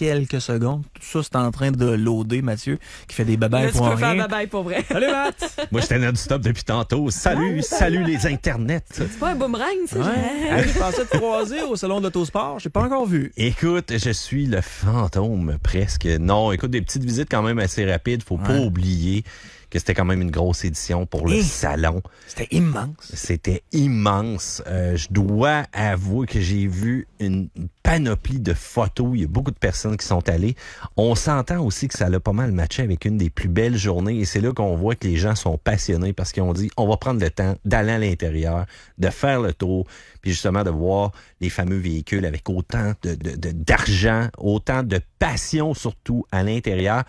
quelques secondes. Tout ça, c'est en train de loader, Mathieu, qui fait des babayes pour rien. Tu peux faire babaye pour vrai. Salut, Matt! Moi, j'étais non-stop depuis tantôt. Salut les internets. C'est pas un boomerang, ça? Ouais. Je pensais te croiser au salon de l'autosport. Je t'ai pas encore vu. Écoute, je suis le fantôme presque. Non, écoute, des petites visites quand même assez rapides. Faut pas oublier que c'était quand même une grosse édition pour le salon. C'était immense. C'était immense. Je dois avouer que j'ai vu une panoplie de photos. Il y a beaucoup de personnes qui sont allées. On s'entend aussi que ça a pas mal matché avec une des plus belles journées. Et c'est là qu'on voit que les gens sont passionnés parce qu'ils ont dit, on va prendre le temps d'aller à l'intérieur, de faire le tour, puis justement de voir les fameux véhicules avec autant d'argent, autant de passion surtout à l'intérieur.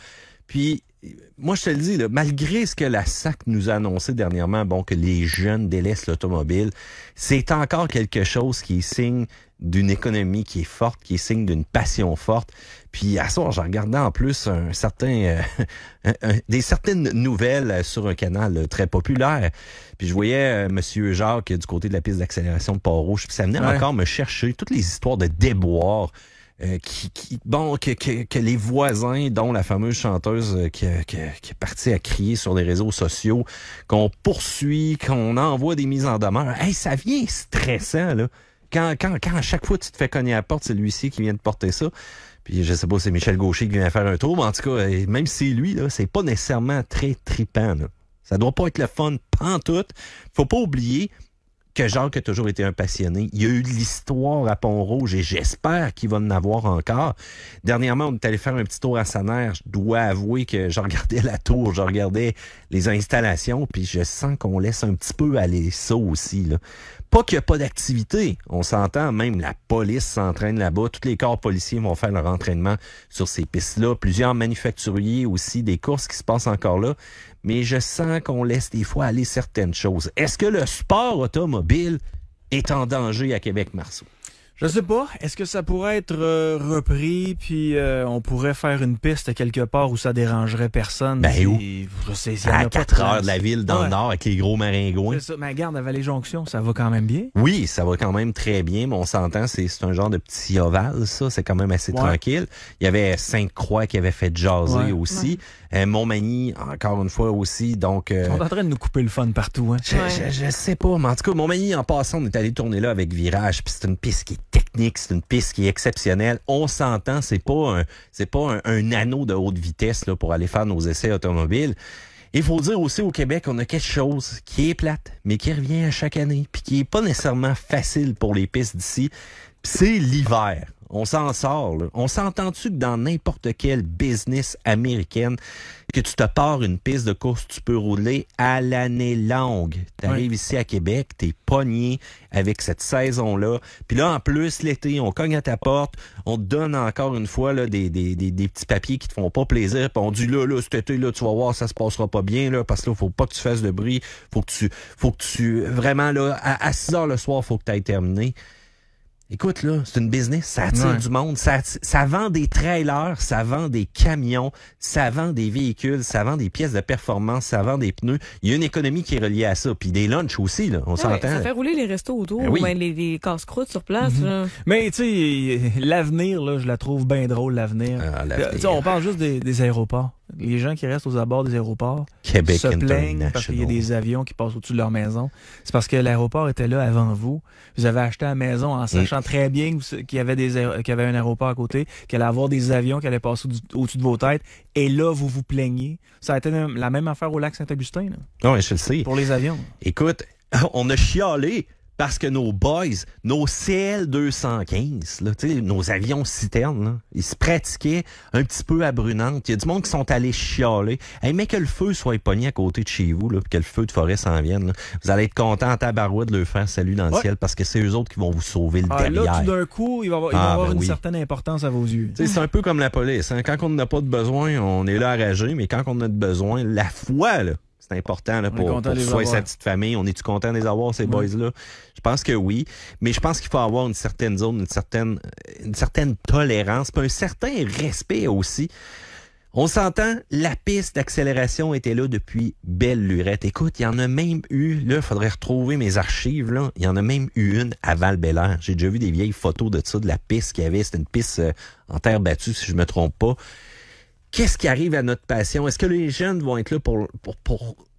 Puis, moi, je te le dis, là, malgré ce que la SAC nous a annoncé dernièrement, bon, que les jeunes délaissent l'automobile, c'est encore quelque chose qui est signe d'une économie qui est forte, qui est signe d'une passion forte. Puis, à soir, j'ai regardé en plus des certaines nouvelles sur un canal très populaire. Puis, je voyais Monsieur Jacques du côté de la piste d'accélération de Port-Rouge. Puis, ça venait encore me chercher toutes les histoires de déboires. Que les voisins, dont la fameuse chanteuse qui est partie à crier sur les réseaux sociaux, qu'on poursuit, qu'on envoie des mises en demeure. Hey, ça vient stressant, là. Quand à chaque fois tu te fais cogner à la porte, c'est lui-ci qui vient de porter ça. Puis je sais pas, c'est Michel Gaucher qui vient faire un tour, mais en tout cas, même si c'est lui, là, c'est pas nécessairement très trippant, là. Ça doit pas être le fun pantoute. Faut pas oublier que Jacques a toujours été un passionné. Il y a eu de l'histoire à Pont-Rouge et j'espère qu'il va en avoir encore. Dernièrement, on est allé faire un petit tour à Saner. Je dois avouer que je regardais la tour, je regardais les installations, puis je sens qu'on laisse un petit peu aller ça aussi, là. Pas qu'il n'y a pas d'activité. On s'entend, même la police s'entraîne là-bas. Tous les corps policiers vont faire leur entraînement sur ces pistes-là. Plusieurs manufacturiers aussi, des courses qui se passent encore là. Mais je sens qu'on laisse des fois aller certaines choses. Est-ce que le sport automobile est en danger à Québec, Marceau? Je sais pas. Est-ce que ça pourrait être repris, puis on pourrait faire une piste quelque part où ça dérangerait personne? Ben où? À 4 heures de la ville dans le nord avec les gros maringouins. C'est ça. Mais regarde, à Vallée-Jonction, ça va quand même bien. Oui, ça va quand même très bien, mais on s'entend, c'est un genre de petit ovale, ça. C'est quand même assez tranquille. Il y avait Sainte-Croix qui avait fait jaser aussi. Montmagny, encore une fois aussi. Donc, ils sont en train de nous couper le fun partout. Hein? Je sais pas, mais en tout cas, Montmagny, en passant, on est allé tourner là avec virage, puis c'est une piste qui est technique, c'est une piste qui est exceptionnelle. On s'entend, c'est pas un anneau de haute vitesse là, pour aller faire nos essais automobiles. Il faut dire aussi au Québec, on a quelque chose qui est plate, mais qui revient à chaque année, puis qui est pas nécessairement facile pour les pistes d'ici. C'est l'hiver. On s'en sort, là. On s'entend-tu que dans n'importe quel business américaine, que tu te pars une piste de course, tu peux rouler à l'année longue. T'arrives ici à Québec, t'es pogné avec cette saison-là. Puis là, en plus, l'été, on cogne à ta porte, on te donne encore une fois là, des petits papiers qui te font pas plaisir. Puis on dit là, cet été, là, tu vas voir, ça se passera pas bien, là, parce que là, faut pas que tu fasses de bruit. Faut que tu vraiment, là, à 6 heures le soir, faut que tu ailles terminer. Écoute, là, c'est une business, ça attire du monde, ça vend des trailers, ça vend des camions, ça vend des véhicules, ça vend des pièces de performance, ça vend des pneus. Il y a une économie qui est reliée à ça. Puis des lunchs aussi, là, on s'entend. Ça fait rouler les restos autour, ben les casse-croûtes sur place. Là. Mais tu sais, l'avenir, là, je la trouve bien drôle, l'avenir. On parle juste des aéroports. Les gens qui restent aux abords des aéroports Québec se plaignent parce qu'il y a des avions qui passent au-dessus de leur maison. C'est parce que l'aéroport était là avant vous. Vous avez acheté la maison en sachant très bien qu'il y avait un aéroport à côté, qu'il allait avoir des avions qui allaient passer au-dessus de vos têtes. Et là, vous vous plaignez. Ça a été la même affaire au lac Saint-Augustin. Oui, je le sais. Pour les avions. Écoute, on a chialé. Parce que nos boys, nos CL-215, là, nos avions citernes, là, ils se pratiquaient un petit peu à Brunante. Il y a du monde qui sont allés chialer. Hey, mais que le feu soit pogné à côté de chez vous, là, puis que le feu de forêt s'en vienne. Là. Vous allez être content en tabarouette de leur faire salut dans le ciel parce que c'est eux autres qui vont vous sauver le derrière. Là, tout d'un coup, il va avoir une certaine importance à vos yeux. C'est un peu comme la police. Hein? Quand on n'a pas de besoin, on est là à rager, mais quand on a de besoin, la foi, là, c'est important là, pour soi et sa petite famille. On est-tu content de les avoir, ces boys-là? Je pense que oui. Mais je pense qu'il faut avoir une certaine zone, une certaine tolérance, puis un certain respect aussi. On s'entend, la piste d'accélération était là depuis belle lurette. Écoute, il y en a même eu, là, il faudrait retrouver mes archives, là. Il y en a même eu une à Val-Bélair. J'ai déjà vu des vieilles photos de ça, de la piste qu'il y avait. C'était une piste en terre battue, si je me trompe pas. Qu'est-ce qui arrive à notre passion? Est-ce que les jeunes vont être là pour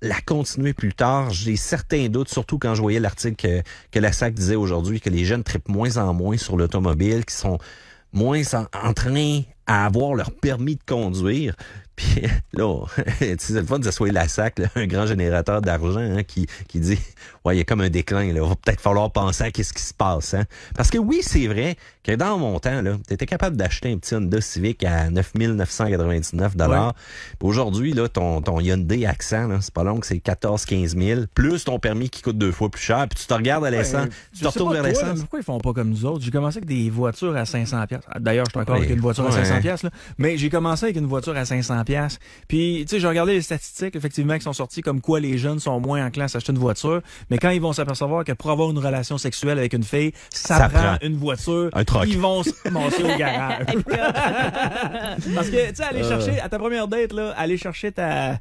la continuer plus tard? J'ai certains doutes, surtout quand je voyais l'article que la SAC disait aujourd'hui, que les jeunes trippent moins en moins sur l'automobile, qui sont moins en train à avoir leur permis de conduire. Puis là, c'est le fun de soit la SAC, là, un grand générateur d'argent, hein, qui dit « Ouais, il y a comme un déclin, là. Il va peut-être falloir penser à qu'est-ce qui se passe. » Hein? Parce que oui, c'est vrai que dans mon temps, tu étais capable d'acheter un petit Honda Civic à 9 999 $. Ouais. Aujourd'hui, là, ton Hyundai Accent, là, c'est pas long que c'est 14-15 000, plus ton permis qui coûte 2 fois plus cher, puis tu te regardes à l'essence, tu te retournes vers l'essence. Pourquoi ils font pas comme nous autres? J'ai commencé avec des voitures à 500$. D'ailleurs, je suis encore avec une voiture à 500$, là, mais j'ai commencé avec une voiture à 500$. Puis, tu sais, j'ai regardé les statistiques, effectivement, qui sont sorties comme quoi les jeunes sont moins enclins à s'acheter une voiture. Mais quand ils vont s'apercevoir que pour avoir une relation sexuelle avec une fille, ça prend une voiture, ils vont se monter au garage. Parce que, tu sais, aller chercher, à ta première date, là, aller chercher ta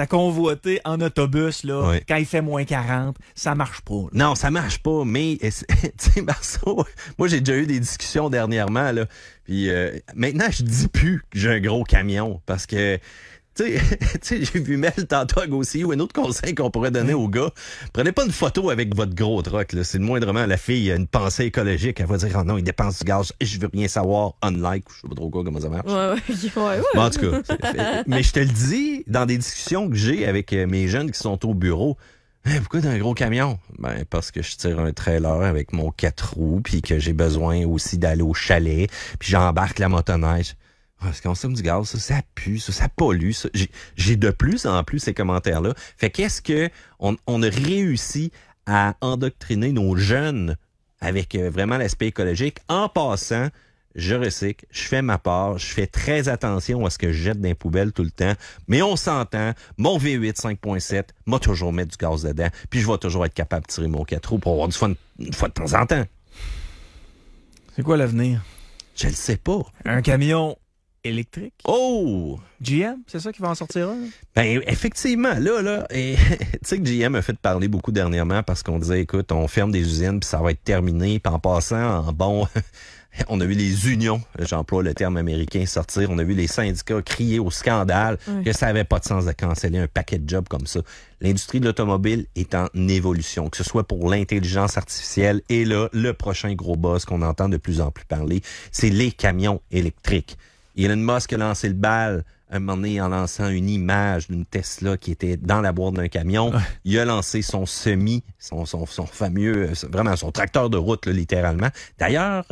convoitée en autobus, là, quand il fait moins 40, ça marche pas. Là. Non, ça marche pas, mais, tu sais, Marceau, moi, j'ai déjà eu des discussions dernièrement, là. Puis maintenant, je dis plus que j'ai un gros camion parce que, tu sais, j'ai vu Mel tantôt à Gaussier ou un autre conseil qu'on pourrait donner aux gars. Prenez pas une photo avec votre gros truck, là. C'est le moindrement la fille a une pensée écologique. Elle va dire, oh non, il dépense du gaz. Je veux rien savoir. Unlike, je sais pas trop quoi, comment ça marche. Ouais. Bon, en tout cas, mais je te le dis, dans des discussions que j'ai avec mes jeunes qui sont au bureau, hey, pourquoi t'as un gros camion? Ben, parce que je tire un trailer avec mon 4 roues, puis que j'ai besoin aussi d'aller au chalet, puis j'embarque la motoneige. Parce qu'on consomme du gaz, ça pue, ça pollue. Ça. J'ai de plus en plus ces commentaires-là. Fait qu'est-ce que on a réussi à endoctriner nos jeunes avec vraiment l'aspect écologique en passant? Je recycle, je fais ma part, je fais très attention à ce que je jette dans les poubelles tout le temps, mais on s'entend, mon V8 5.7 m'a toujours mettre du gaz dedans, puis je vais toujours être capable de tirer mon 4 roues pour avoir du fun une fois de temps en temps. C'est quoi l'avenir? Je le sais pas. Un camion électrique? Oh! GM, c'est ça qui va en sortir un? Ben, effectivement, là, tu sais que GM a fait parler beaucoup dernièrement parce qu'on disait, écoute, on ferme des usines puis ça va être terminé, puis en passant, on a vu les unions, j'emploie le terme américain, sortir. On a vu les syndicats crier au scandale que ça n'avait pas de sens de canceller un paquet de jobs comme ça. L'industrie de l'automobile est en évolution, que ce soit pour l'intelligence artificielle et là, le prochain gros boss qu'on entend de plus en plus parler, c'est les camions électriques. Elon Musk a lancé le bal un moment donné en lançant une image d'une Tesla qui était dans la boîte d'un camion. Il a lancé son semi, son fameux, vraiment son tracteur de route, là, littéralement. D'ailleurs,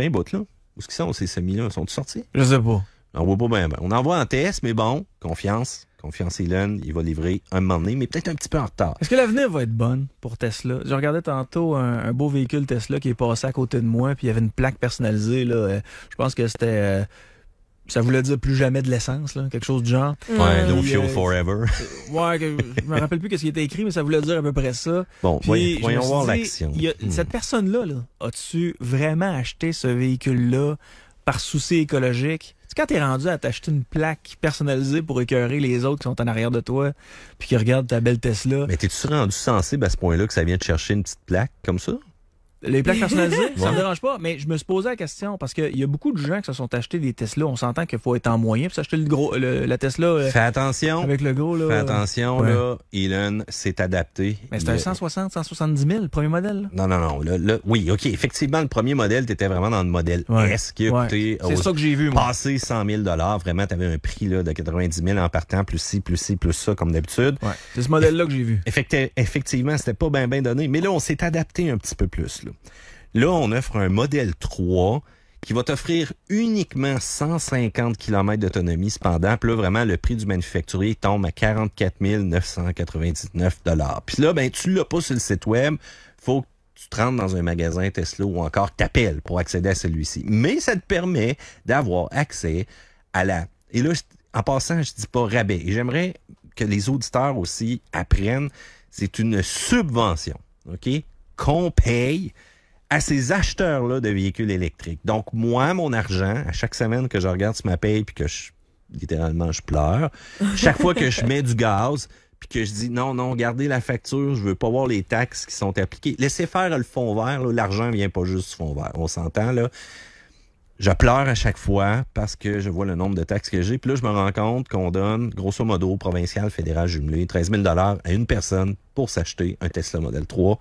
un bout, là. Où est-ce qu'ils sont, ces semis-là? Sont-ils sortis? Je sais pas. On voit pas bien. On envoie en test, mais bon, confiance. Confiance Elon, il va livrer un moment donné, mais peut-être un petit peu en retard. Est-ce que l'avenir va être bonne pour Tesla? Je regardais tantôt un beau véhicule Tesla qui est passé à côté de moi, puis il y avait une plaque personnalisée, là. Je pense que c'était... ça voulait dire plus jamais de l'essence, là, quelque chose du genre. Ouais, no fuel forever. Je me rappelle plus ce qui était écrit, mais ça voulait dire à peu près ça. Bon, puis, voyons voir l'action. Cette personne-là, as-tu vraiment acheté ce véhicule-là par souci écologique? C'est quand t'es rendu à t'acheter une plaque personnalisée pour écœurer les autres qui sont en arrière de toi, puis qui regardent ta belle Tesla. Mais t'es-tu rendu sensible à ce point-là que ça vient te chercher une petite plaque comme ça? Les plaques personnalisées, ça me dérange pas, mais je me suis posé la question parce qu'il y a beaucoup de gens qui se sont achetés des Tesla. On s'entend qu'il faut être en moyen pour s'acheter la Tesla. Fais attention. Avec le gros, là. Fais attention, là. Elon s'est adapté. Mais c'était un 170 000, le premier modèle. Non. Oui, OK. Effectivement, le premier modèle, t'étais vraiment dans le modèle S qui a coûté. C'est ça que j'ai vu, moi. Passé 100 000 $. Vraiment, t'avais un prix, là, de 90 000 en partant, plus ci, plus ça, comme d'habitude. Ouais. C'est ce modèle-là que j'ai vu. Effectivement, c'était pas bien donné. Mais là, on s'est adapté un petit peu plus, là. Là, on offre un modèle 3 qui va t'offrir uniquement 150 km d'autonomie. Cependant, puis là, vraiment, le prix du manufacturier tombe à 44 999 $. Puis là, ben, tu l'as pas sur le site web. Faut que tu te rentres dans un magasin Tesla ou encore que t'appelles pour accéder à celui-ci. Mais ça te permet d'avoir accès à Et là, en passant, je dis pas rabais. Et j'aimerais que les auditeurs aussi apprennent, c'est une subvention, OK, qu'on paye à ces acheteurs-là de véhicules électriques. Donc, moi, mon argent, à chaque semaine que je regarde sur ma paye puis que je littéralement, je pleure. Chaque fois que je mets du gaz, puis que je dis non, gardez la facture, je veux pas voir les taxes qui sont appliquées. Laissez faire le fond vert, là, l'argent vient pas juste du fond vert. On s'entend, là. Je pleure à chaque fois parce que je vois le nombre de taxes que j'ai. Puis là, je me rends compte qu'on donne, grosso modo, provincial, fédéral, jumelé, 13 000 $ à une personne pour s'acheter un Tesla Model 3.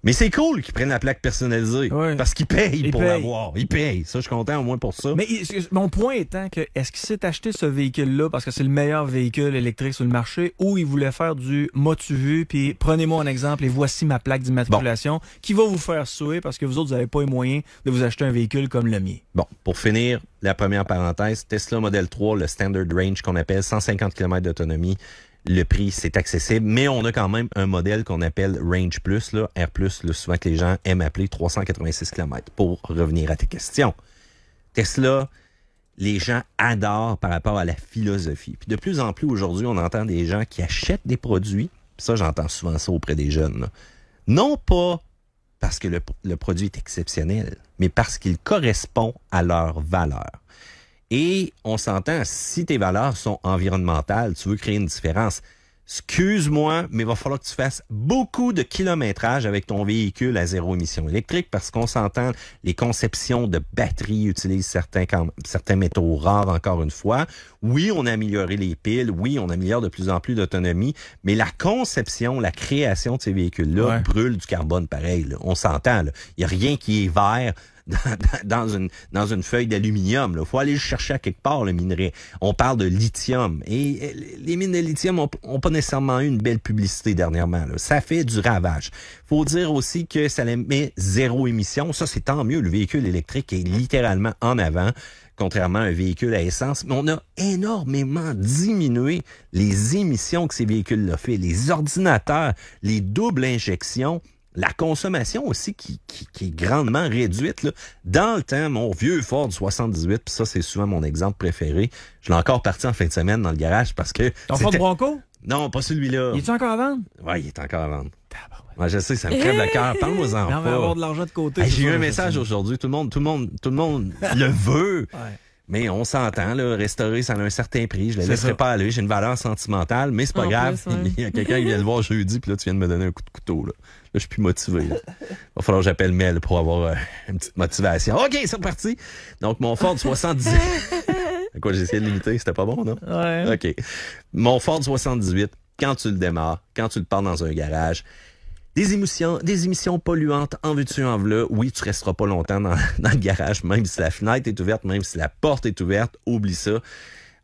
Mais c'est cool qu'ils prennent la plaque personnalisée. Oui. Parce qu'ils payent pour l'avoir. Ils payent. Ça, je suis content au moins pour ça. Mais mon point étant que, est-ce qu'il s'est acheté ce véhicule-là parce que c'est le meilleur véhicule électrique sur le marché ou il voulait faire du m'as-tu vu, puis prenez-moi un exemple et voici ma plaque d'immatriculation qui va vous faire suer parce que vous autres, vous n'avez pas les moyens de vous acheter un véhicule comme le mien. Bon, pour finir, la première parenthèse, Tesla Model 3, le Standard Range qu'on appelle 150 km d'autonomie. Le prix, c'est accessible, mais on a quand même un modèle qu'on appelle Range Plus, là, R+, là, souvent que les gens aiment appeler 386 km. Pour revenir à tes questions. Tesla, les gens adorent par rapport à la philosophie. Puis de plus en plus aujourd'hui, on entend des gens qui achètent des produits, puis ça, j'entends souvent ça auprès des jeunes, là. Non pas parce que le produit est exceptionnel, mais parce qu'il correspond à leurs valeurs. Et on s'entend, si tes valeurs sont environnementales, tu veux créer une différence, excuse-moi, mais il va falloir que tu fasses beaucoup de kilométrage avec ton véhicule à zéro émission électrique parce qu'on s'entend, les conceptions de batteries utilisent certains métaux rares, encore une fois. Oui, on a amélioré les piles, oui, on améliore de plus en plus d'autonomie, mais la conception, la création de ces véhicules-là brûle du carbone pareil. Là. On s'entend, il n'y a rien qui est vert dans une feuille d'aluminium. Il faut aller le chercher à quelque part, le minerai. On parle de lithium. Et les mines de lithium ont pas nécessairement eu une belle publicité dernièrement. Là. Ça fait du ravage. Faut dire aussi que ça met zéro émission. Ça, c'est tant mieux. Le véhicule électrique est littéralement en avant, contrairement à un véhicule à essence. Mais on a énormément diminué les émissions que ces véhicules-là font. Les ordinateurs, les doubles injections, la consommation aussi qui est grandement réduite. Là. Dans le temps, mon vieux Ford 78, puis ça, c'est souvent mon exemple préféré. Je l'ai encore parti en fin de semaine dans le garage parce que... Ton Ford Bronco? Non, pas celui-là. Il est-tu encore à vendre? Oui, il est encore à vendre. Ouais, je sais, ça me crève le cœur. Parle-moi-en pas. On va avoir de l'argent de côté. Hey, j'ai eu un message aujourd'hui. Tout le monde le veut. Ouais. Mais on s'entend, là, restaurer, ça a un certain prix. Je ne le laisserai pas aller. J'ai une valeur sentimentale, mais c'est pas grave. Il y a quelqu'un qui vient le voir jeudi, puis là, tu viens de me donner un coup de couteau. Là, je suis plus motivé. Là. Il va falloir que j'appelle Mel pour avoir une petite motivation. OK, c'est reparti. Donc, mon Ford 78... Quoi, j'ai essayé de limiter? C'était pas bon, non? Ouais. OK. Mon Ford 78, quand tu le démarres, quand tu le pars dans un garage... Des émissions polluantes, en veux-tu, en v'là. Oui, tu resteras pas longtemps dans le garage, même si la fenêtre est ouverte, même si la porte est ouverte. Oublie ça.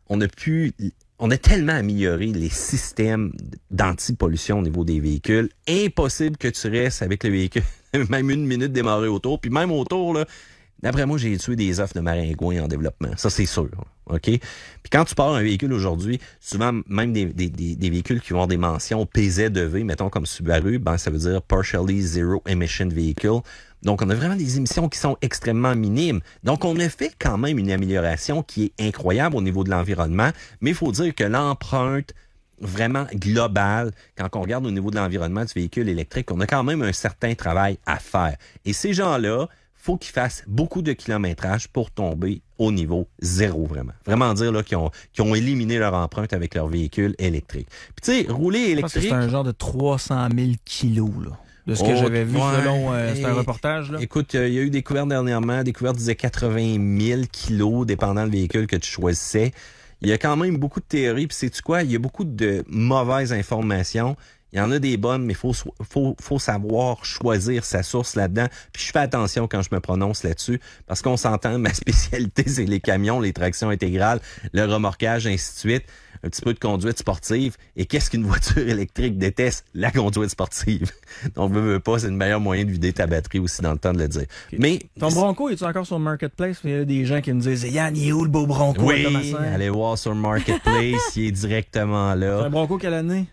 On a tellement amélioré les systèmes d'anti-pollution au niveau des véhicules. Impossible que tu restes avec le véhicule même une minute démarrer autour. Puis même autour, là, d'après moi, j'ai tué des œufs de maringouin en développement. Ça, c'est sûr. OK? Puis quand tu pars un véhicule aujourd'hui, souvent, même des véhicules qui vont avoir des mentions PZEV, mettons comme Subaru, ben, ça veut dire Partially Zero Emission Vehicle. Donc, on a vraiment des émissions qui sont extrêmement minimes. Donc, on a fait quand même une amélioration qui est incroyable au niveau de l'environnement, mais il faut dire que l'empreinte vraiment globale, quand on regarde au niveau de l'environnement du véhicule électrique, on a quand même un certain travail à faire. Et ces gens-là, faut qu'ils fassent beaucoup de kilométrage pour tomber au niveau zéro, vraiment. Vraiment dire là qu'ils ont éliminé leur empreinte avec leur véhicule électrique. Puis tu sais, rouler électrique... Je pense que c'est un genre de 300 000 kilos, là. De ce que j'avais vu selon c'est un reportage. Là. Écoute, il y a eu des couvertes dernièrement. Des couvertes disaient 80 000 kilos, dépendant du véhicule que tu choisissais. Il y a quand même beaucoup de théories. Puis sais-tu quoi? Il y a beaucoup de mauvaises informations. Il y en a des bonnes, mais faut savoir choisir sa source là-dedans. Puis je fais attention quand je me prononce là-dessus, parce qu'on s'entend, ma spécialité, c'est les camions, les tractions intégrales, le remorquage, ainsi de suite. Un petit peu de conduite sportive. Et qu'est-ce qu'une voiture électrique déteste? La conduite sportive. Donc, veux pas, c'est le meilleur moyen de vider ta batterie aussi dans le temps de le dire. Okay. Mais ton Bronco, est-tu encore sur Marketplace? Il y a des gens qui me disent, Yann, il est où le beau Bronco? Oui, allez voir sur Marketplace, il est directement là. C'est un Bronco quelle année?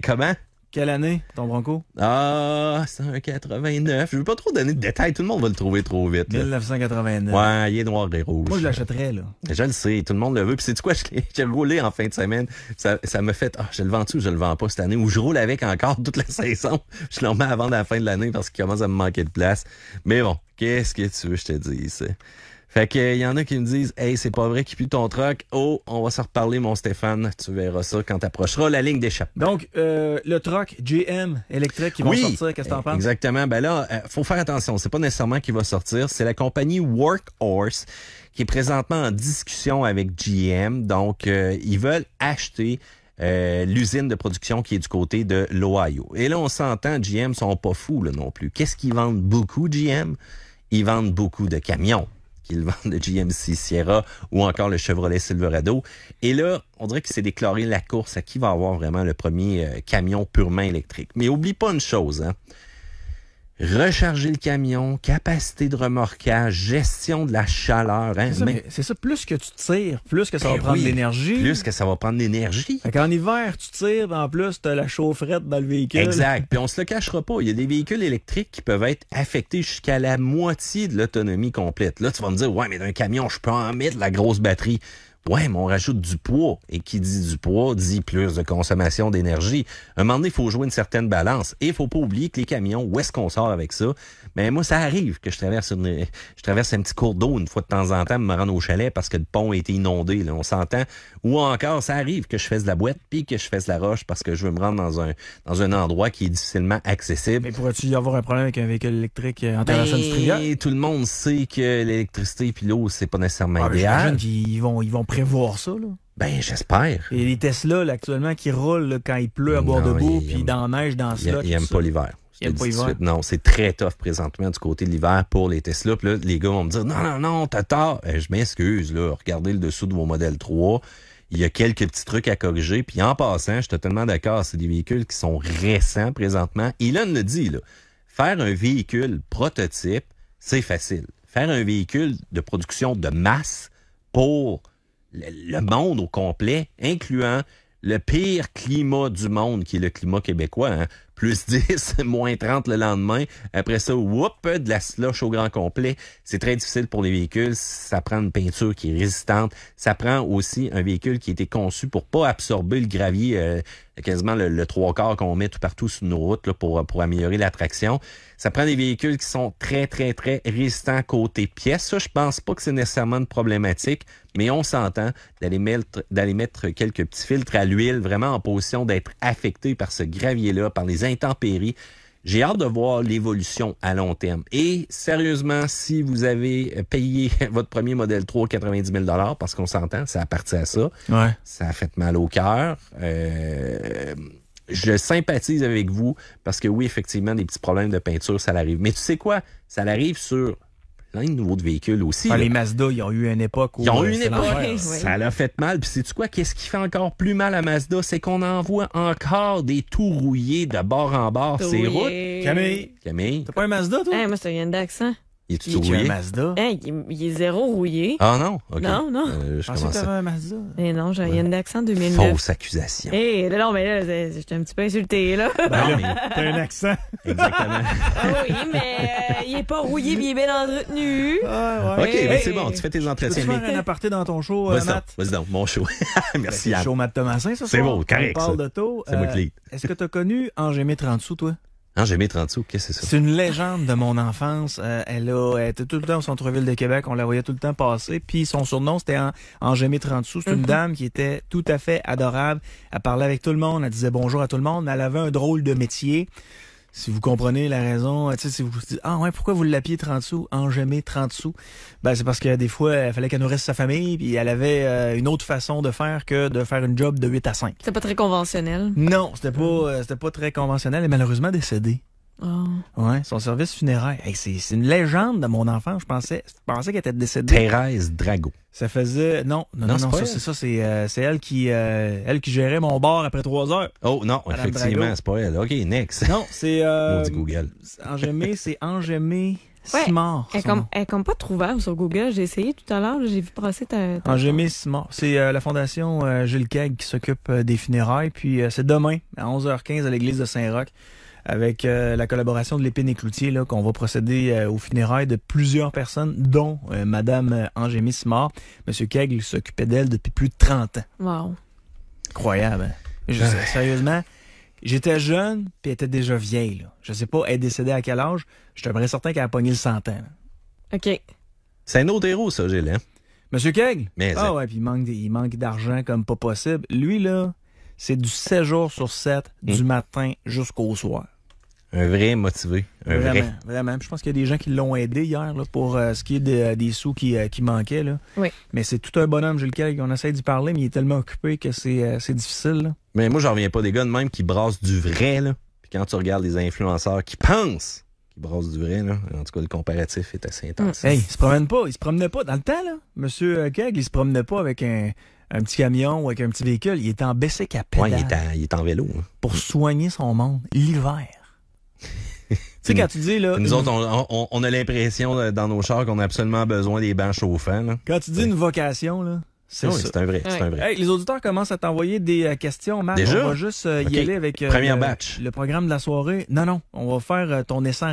Comment? Quelle année, ton Bronco? Ah, c'est un 89. Je veux pas trop donner de détails. Tout le monde va le trouver trop vite. Là. 1989. Ouais, il est noir et rouge. Moi, je l'achèterais, là. Je le sais. Tout le monde le veut. Puis c'est quoi? J'ai roulé en fin de semaine. Ça me fait, je le vends-tu ou je le vends pas cette année? Ou je roule avec encore toute la saison. Je le remets avant la fin de l'année parce qu'il commence à me manquer de place. Mais bon, qu'est-ce que tu veux, je te dis, Fait que, y en a qui me disent, hey, c'est pas vrai qu'il pue ton truck. Oh, on va se reparler, mon Stéphane. Tu verras ça quand t'approcheras la ligne d'échappement. Donc, le truck GM électrique qui va sortir, qu'est-ce que t'en penses? Exactement. Ben là, faut faire attention. C'est pas nécessairement qui va sortir. C'est la compagnie Workhorse qui est présentement en discussion avec GM. Donc, ils veulent acheter l'usine de production qui est du côté de l'Ohio. Et là, on s'entend, GM sont pas fous là, non plus. Qu'est-ce qu'ils vendent beaucoup, GM? Ils vendent beaucoup de camions. Qu'ils vendent le GMC Sierra ou encore le Chevrolet Silverado. Et là, on dirait qu'il s'est déclaré la course à qui va avoir vraiment le premier camion purement électrique. Mais oublie pas une chose, hein. Recharger le camion, capacité de remorquage, gestion de la chaleur. Hein? C'est ça, plus que tu tires, plus que ça va prendre de l'énergie. Plus que ça va prendre de l'énergie. Fait qu'en hiver, tu tires, en plus, tu as la chaufferette dans le véhicule. Exact. Puis on se le cachera pas. Il y a des véhicules électriques qui peuvent être affectés jusqu'à la moitié de l'autonomie complète. Là, tu vas me dire, ouais, mais d'un camion, je peux en mettre la grosse batterie. Ouais, mais on rajoute du poids. Et qui dit du poids, dit plus de consommation d'énergie. À un moment donné, il faut jouer une certaine balance. Et il faut pas oublier que les camions, où est-ce qu'on sort avec ça? Mais moi, ça arrive que je traverse un petit cours d'eau une fois de temps en temps pour me rendre au chalet parce que le pont a été inondé, là, on s'entend. Ou encore, ça arrive que je fasse de la boîte puis que je fasse de la roche parce que je veux me rendre dans un endroit qui est difficilement accessible. Mais pourrais-tu y avoir un problème avec un véhicule électrique en traversant du trivial? Tout le monde sait que l'électricité puis l'eau, c'est pas nécessairement idéal. J'imagine qu'ils vont prévoir ça, là. Ben, j'espère. Et les Tesla, là, actuellement, qui roulent là, quand il pleut à boire debout, puis dans la neige, dans le slot. Ils n'aiment pas l'hiver. Non, c'est très tough présentement du côté de l'hiver pour les Tesla. Puis là, les gars vont me dire, non, t'as tort. Je m'excuse, là. Regardez le dessous de vos modèles 3. Il y a quelques petits trucs à corriger. Puis en passant, je suis totalement d'accord, c'est des véhicules qui sont récents présentement. Elon le dit, là. Faire un véhicule prototype, c'est facile. Faire un véhicule de production de masse pour le monde au complet, incluant le pire climat du monde, qui est le climat québécois, hein? Plus 10, moins 30 le lendemain. Après ça, de la slush au grand complet. C'est très difficile pour les véhicules. Ça prend une peinture qui est résistante. Ça prend aussi un véhicule qui a été conçu pour pas absorber le gravier, quasiment le 3/4 qu'on met tout partout sur nos routes là, pour améliorer la traction. Ça prend des véhicules qui sont très, très, très résistants côté pièces. Ça, je pense pas que c'est nécessairement une problématique, mais on s'entend d'aller mettre quelques petits filtres à l'huile, vraiment en position d'être affecté par ce gravier-là, par les intempéries. J'ai hâte de voir l'évolution à long terme. Et sérieusement, si vous avez payé votre premier modèle 3 90 000 $, parce qu'on s'entend, ça a parti à ça, ouais. Ça a fait mal au cœur. Je sympathise avec vous parce que oui, effectivement, des petits problèmes de peinture, ça l'arrive. Mais tu sais quoi? Ça l'arrive sur plein de nouveaux véhicules aussi. Les Mazda, ils ont eu une époque où... Ça l'a fait mal. Puis sais-tu quoi? Qu'est-ce qui fait encore plus mal à Mazda? C'est qu'on en voit encore des tout rouillés de bord en bord ces routes. Camille. T'as pas un Mazda, toi? Moi, c'est un Hyundai Accent. Il est tout rouillé? Un Mazda? Il est zéro rouillé. Ah non? Okay. Non. Je pensais que t'avais un Mazda. Non, j'ai un Hyundai Accent 2009. Fausse accusation. Non, mais là, j'étais un petit peu insulté, là. T'as un accent. Exactement. Oui, mais il est pas rouillé, il est bien entretenu. OK, mais c'est bon, tu fais tes entretiens. Tu peux faire un aparté dans ton show, Matt? Vas-y donc, mon show. Merci, Yann. C'est le show Matt Thomasin, ça? C'est bon, correct. On parle d'auto. C'est moi qui lead. Est-ce que t'as connu Angémé 30 sous, toi? Angémé 30 sous, qu'est-ce que c'est ça? C'est une légende de mon enfance. Elle était tout le temps au centre-ville de Québec. On la voyait tout le temps passer. Puis son surnom, c'était Angémé 30 sous. C'est une dame qui était tout à fait adorable. Elle parlait avec tout le monde. Elle disait bonjour à tout le monde. Mais elle avait un drôle de métier. Si vous comprenez la raison, tu sais, si vous dites, pourquoi vous l'appelez 30 sous? Angémé 30 sous. Ben, c'est parce que des fois, il fallait qu'elle nourrisse sa famille, puis elle avait une autre façon de faire que de faire une job de 8 à 5. C'était pas très conventionnel. Non, c'était pas très conventionnel. Elle est malheureusement décédée. Oh. Ouais, son service funéraire. Hey, c'est une légende de mon enfant. Je pensais qu'elle était décédée. Thérèse Drago. Ça faisait... Non, c'est elle qui gérait mon bar après 3 heures. Oh, non, Madame effectivement, Drago. C'est pas elle. OK, next. Non, c'est... Maudit Google. C'est Angémé Simard. Elle est comme pas trouvable sur Google. J'ai essayé tout à l'heure. J'ai vu passer ta Angémé Simard. C'est la fondation Jules Keg qui s'occupe des funérailles. Puis c'est demain, à 11h15, à l'église de Saint-Roch, avec la collaboration de l'Épine et Cloutier, là, qu'on va procéder aux funérailles de plusieurs personnes, dont Madame Angémé Simard. Monsieur Keg s'occupait d'elle depuis plus de 30 ans. Wow. Incroyable. Sérieusement, j'étais jeune, puis elle était déjà vieille. Là. Je sais pas, elle est décédée à quel âge. Je suis à peu près certain qu'elle a pogné le 100 ans. Là. OK. C'est un autre héros, ça, Gilles. Hein? Monsieur Kegel? Mais ah ouais, puis il manque d'argent comme pas possible. Lui, là, c'est du 7 jours sur 7, du matin jusqu'au soir. Un vrai motivé. Vraiment. Puis je pense qu'il y a des gens qui l'ont aidé hier là, pour ce qui est des sous qui manquaient. Là. Oui. Mais c'est tout un bonhomme, Gilles Kegel. On essaie d'y parler, mais il est tellement occupé que c'est difficile. Là. Mais moi, j'en reviens pas des gars de même qui brassent du vrai. Là. Puis quand tu regardes les influenceurs qui pensent qu'ils brassent du vrai, là, en tout cas, le comparatif est assez intense. Hey, il se promenait pas. Dans le temps, là, Monsieur Kegel, il se promenait pas avec un petit camion ou avec un petit véhicule. Il était en baissé à pédale. Ouais, il est en vélo. Hein. Pour soigner son monde l'hiver. Tu sais, quand tu dis, là... Nous autres, on a l'impression dans nos chars qu'on a absolument besoin des bancs chauffants. Là. Quand tu dis une vocation, là, c'est ça. C'est un vrai. Hey, les auditeurs commencent à t'envoyer des questions, Marc. Déjà? On va juste y aller avec batch. Le programme de la soirée. Non, on va faire ton essai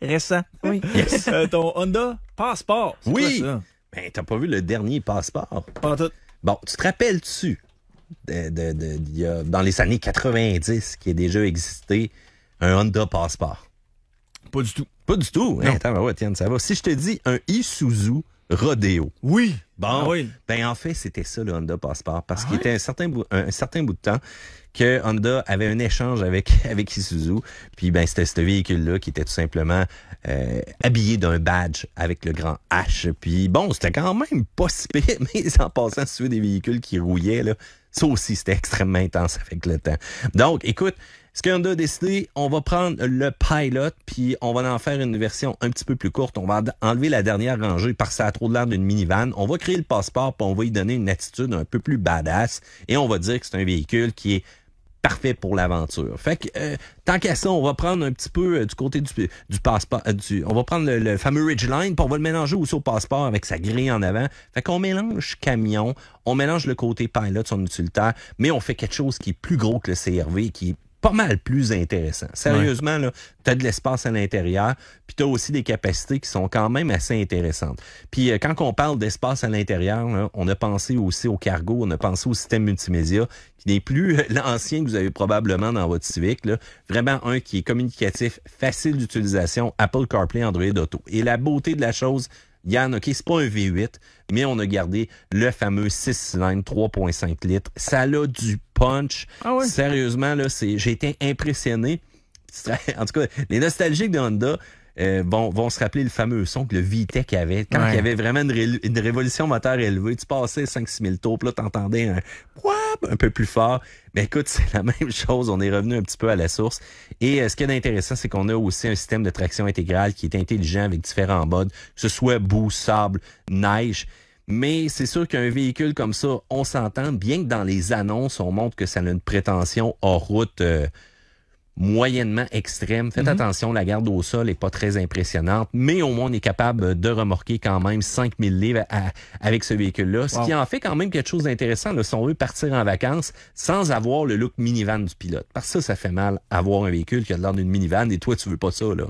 récent. Oui. Yes. Ton Honda Passport. C'est oui. quoi ça? Ben, t'as pas vu le dernier Passport? Pas tout. Bon, tu te rappelles-tu dans les années 90 qui a déjà existé un Honda Passport? Pas du tout. Pas du tout? Hein? Attends, ouais, tiens, ça va. Si je te dis un Isuzu Rodeo. Oui. Bon, oui. Ben en fait, c'était ça le Honda Passport. Parce qu'il était un certain bout de temps que Honda avait un échange avec Isuzu. Puis ben c'était ce véhicule-là qui était tout simplement habillé d'un badge avec le grand H. Puis bon, c'était quand même pas si pire, mais en passant sur des véhicules qui rouillaient, là, ça aussi, c'était extrêmement intense avec le temps. Donc, écoute, ce que Honda a décidé, on va prendre le Pilot, puis on va en faire une version un petit peu plus courte. On va enlever la dernière rangée parce que ça a trop de l'air d'une minivan. On va créer le Passport, puis on va y donner une attitude un peu plus badass. Et on va dire que c'est un véhicule qui est parfait pour l'aventure. Fait que, tant qu'à ça, on va prendre un petit peu du côté du Passport, on va prendre le fameux Ridgeline, puis on va le mélanger aussi au Passport avec sa grille en avant. Fait qu'on mélange camion, on mélange le côté Pilot, son utilitaire, mais on fait quelque chose qui est plus gros que le CR-V, qui est pas mal plus intéressant. Sérieusement, là, t'as de l'espace à l'intérieur, puis t'as aussi des capacités qui sont quand même assez intéressantes. Puis quand on parle d'espace à l'intérieur, là, on a pensé aussi au cargo, on a pensé au système multimédia, qui n'est plus l'ancien que vous avez probablement dans votre Civic. Là. Vraiment un qui est communicatif, facile d'utilisation, Apple CarPlay, Android Auto. Et la beauté de la chose, Yann, OK, c'est pas un V8, mais on a gardé le fameux 6 cylindres 3.5 litres. Ça a du punch. Ah ouais. Sérieusement, là, j'ai été impressionné. En tout cas, les nostalgiques de Honda vont se rappeler le fameux son que le VTEC avait. Quand il y avait vraiment une révolution moteur élevée, tu passais 5-6 000 tours, puis là, t'entendais un peu plus fort. Mais écoute, c'est la même chose. On est revenu un petit peu à la source. Et ce qui est intéressant, c'est qu'on a aussi un système de traction intégrale qui est intelligent avec différents modes, que ce soit boue, sable, neige. Mais c'est sûr qu'un véhicule comme ça, on s'entend, bien que dans les annonces, on montre que ça a une prétention hors route moyennement extrême. Faites attention, la garde au sol est pas très impressionnante, mais au moins on est capable de remorquer quand même 5000 livres avec ce véhicule-là, ce qui en fait quand même quelque chose d'intéressant là, si on veut partir en vacances sans avoir le look minivan du pilote. Parce que ça fait mal avoir un véhicule qui a l'air d'une minivan et toi tu veux pas ça, là.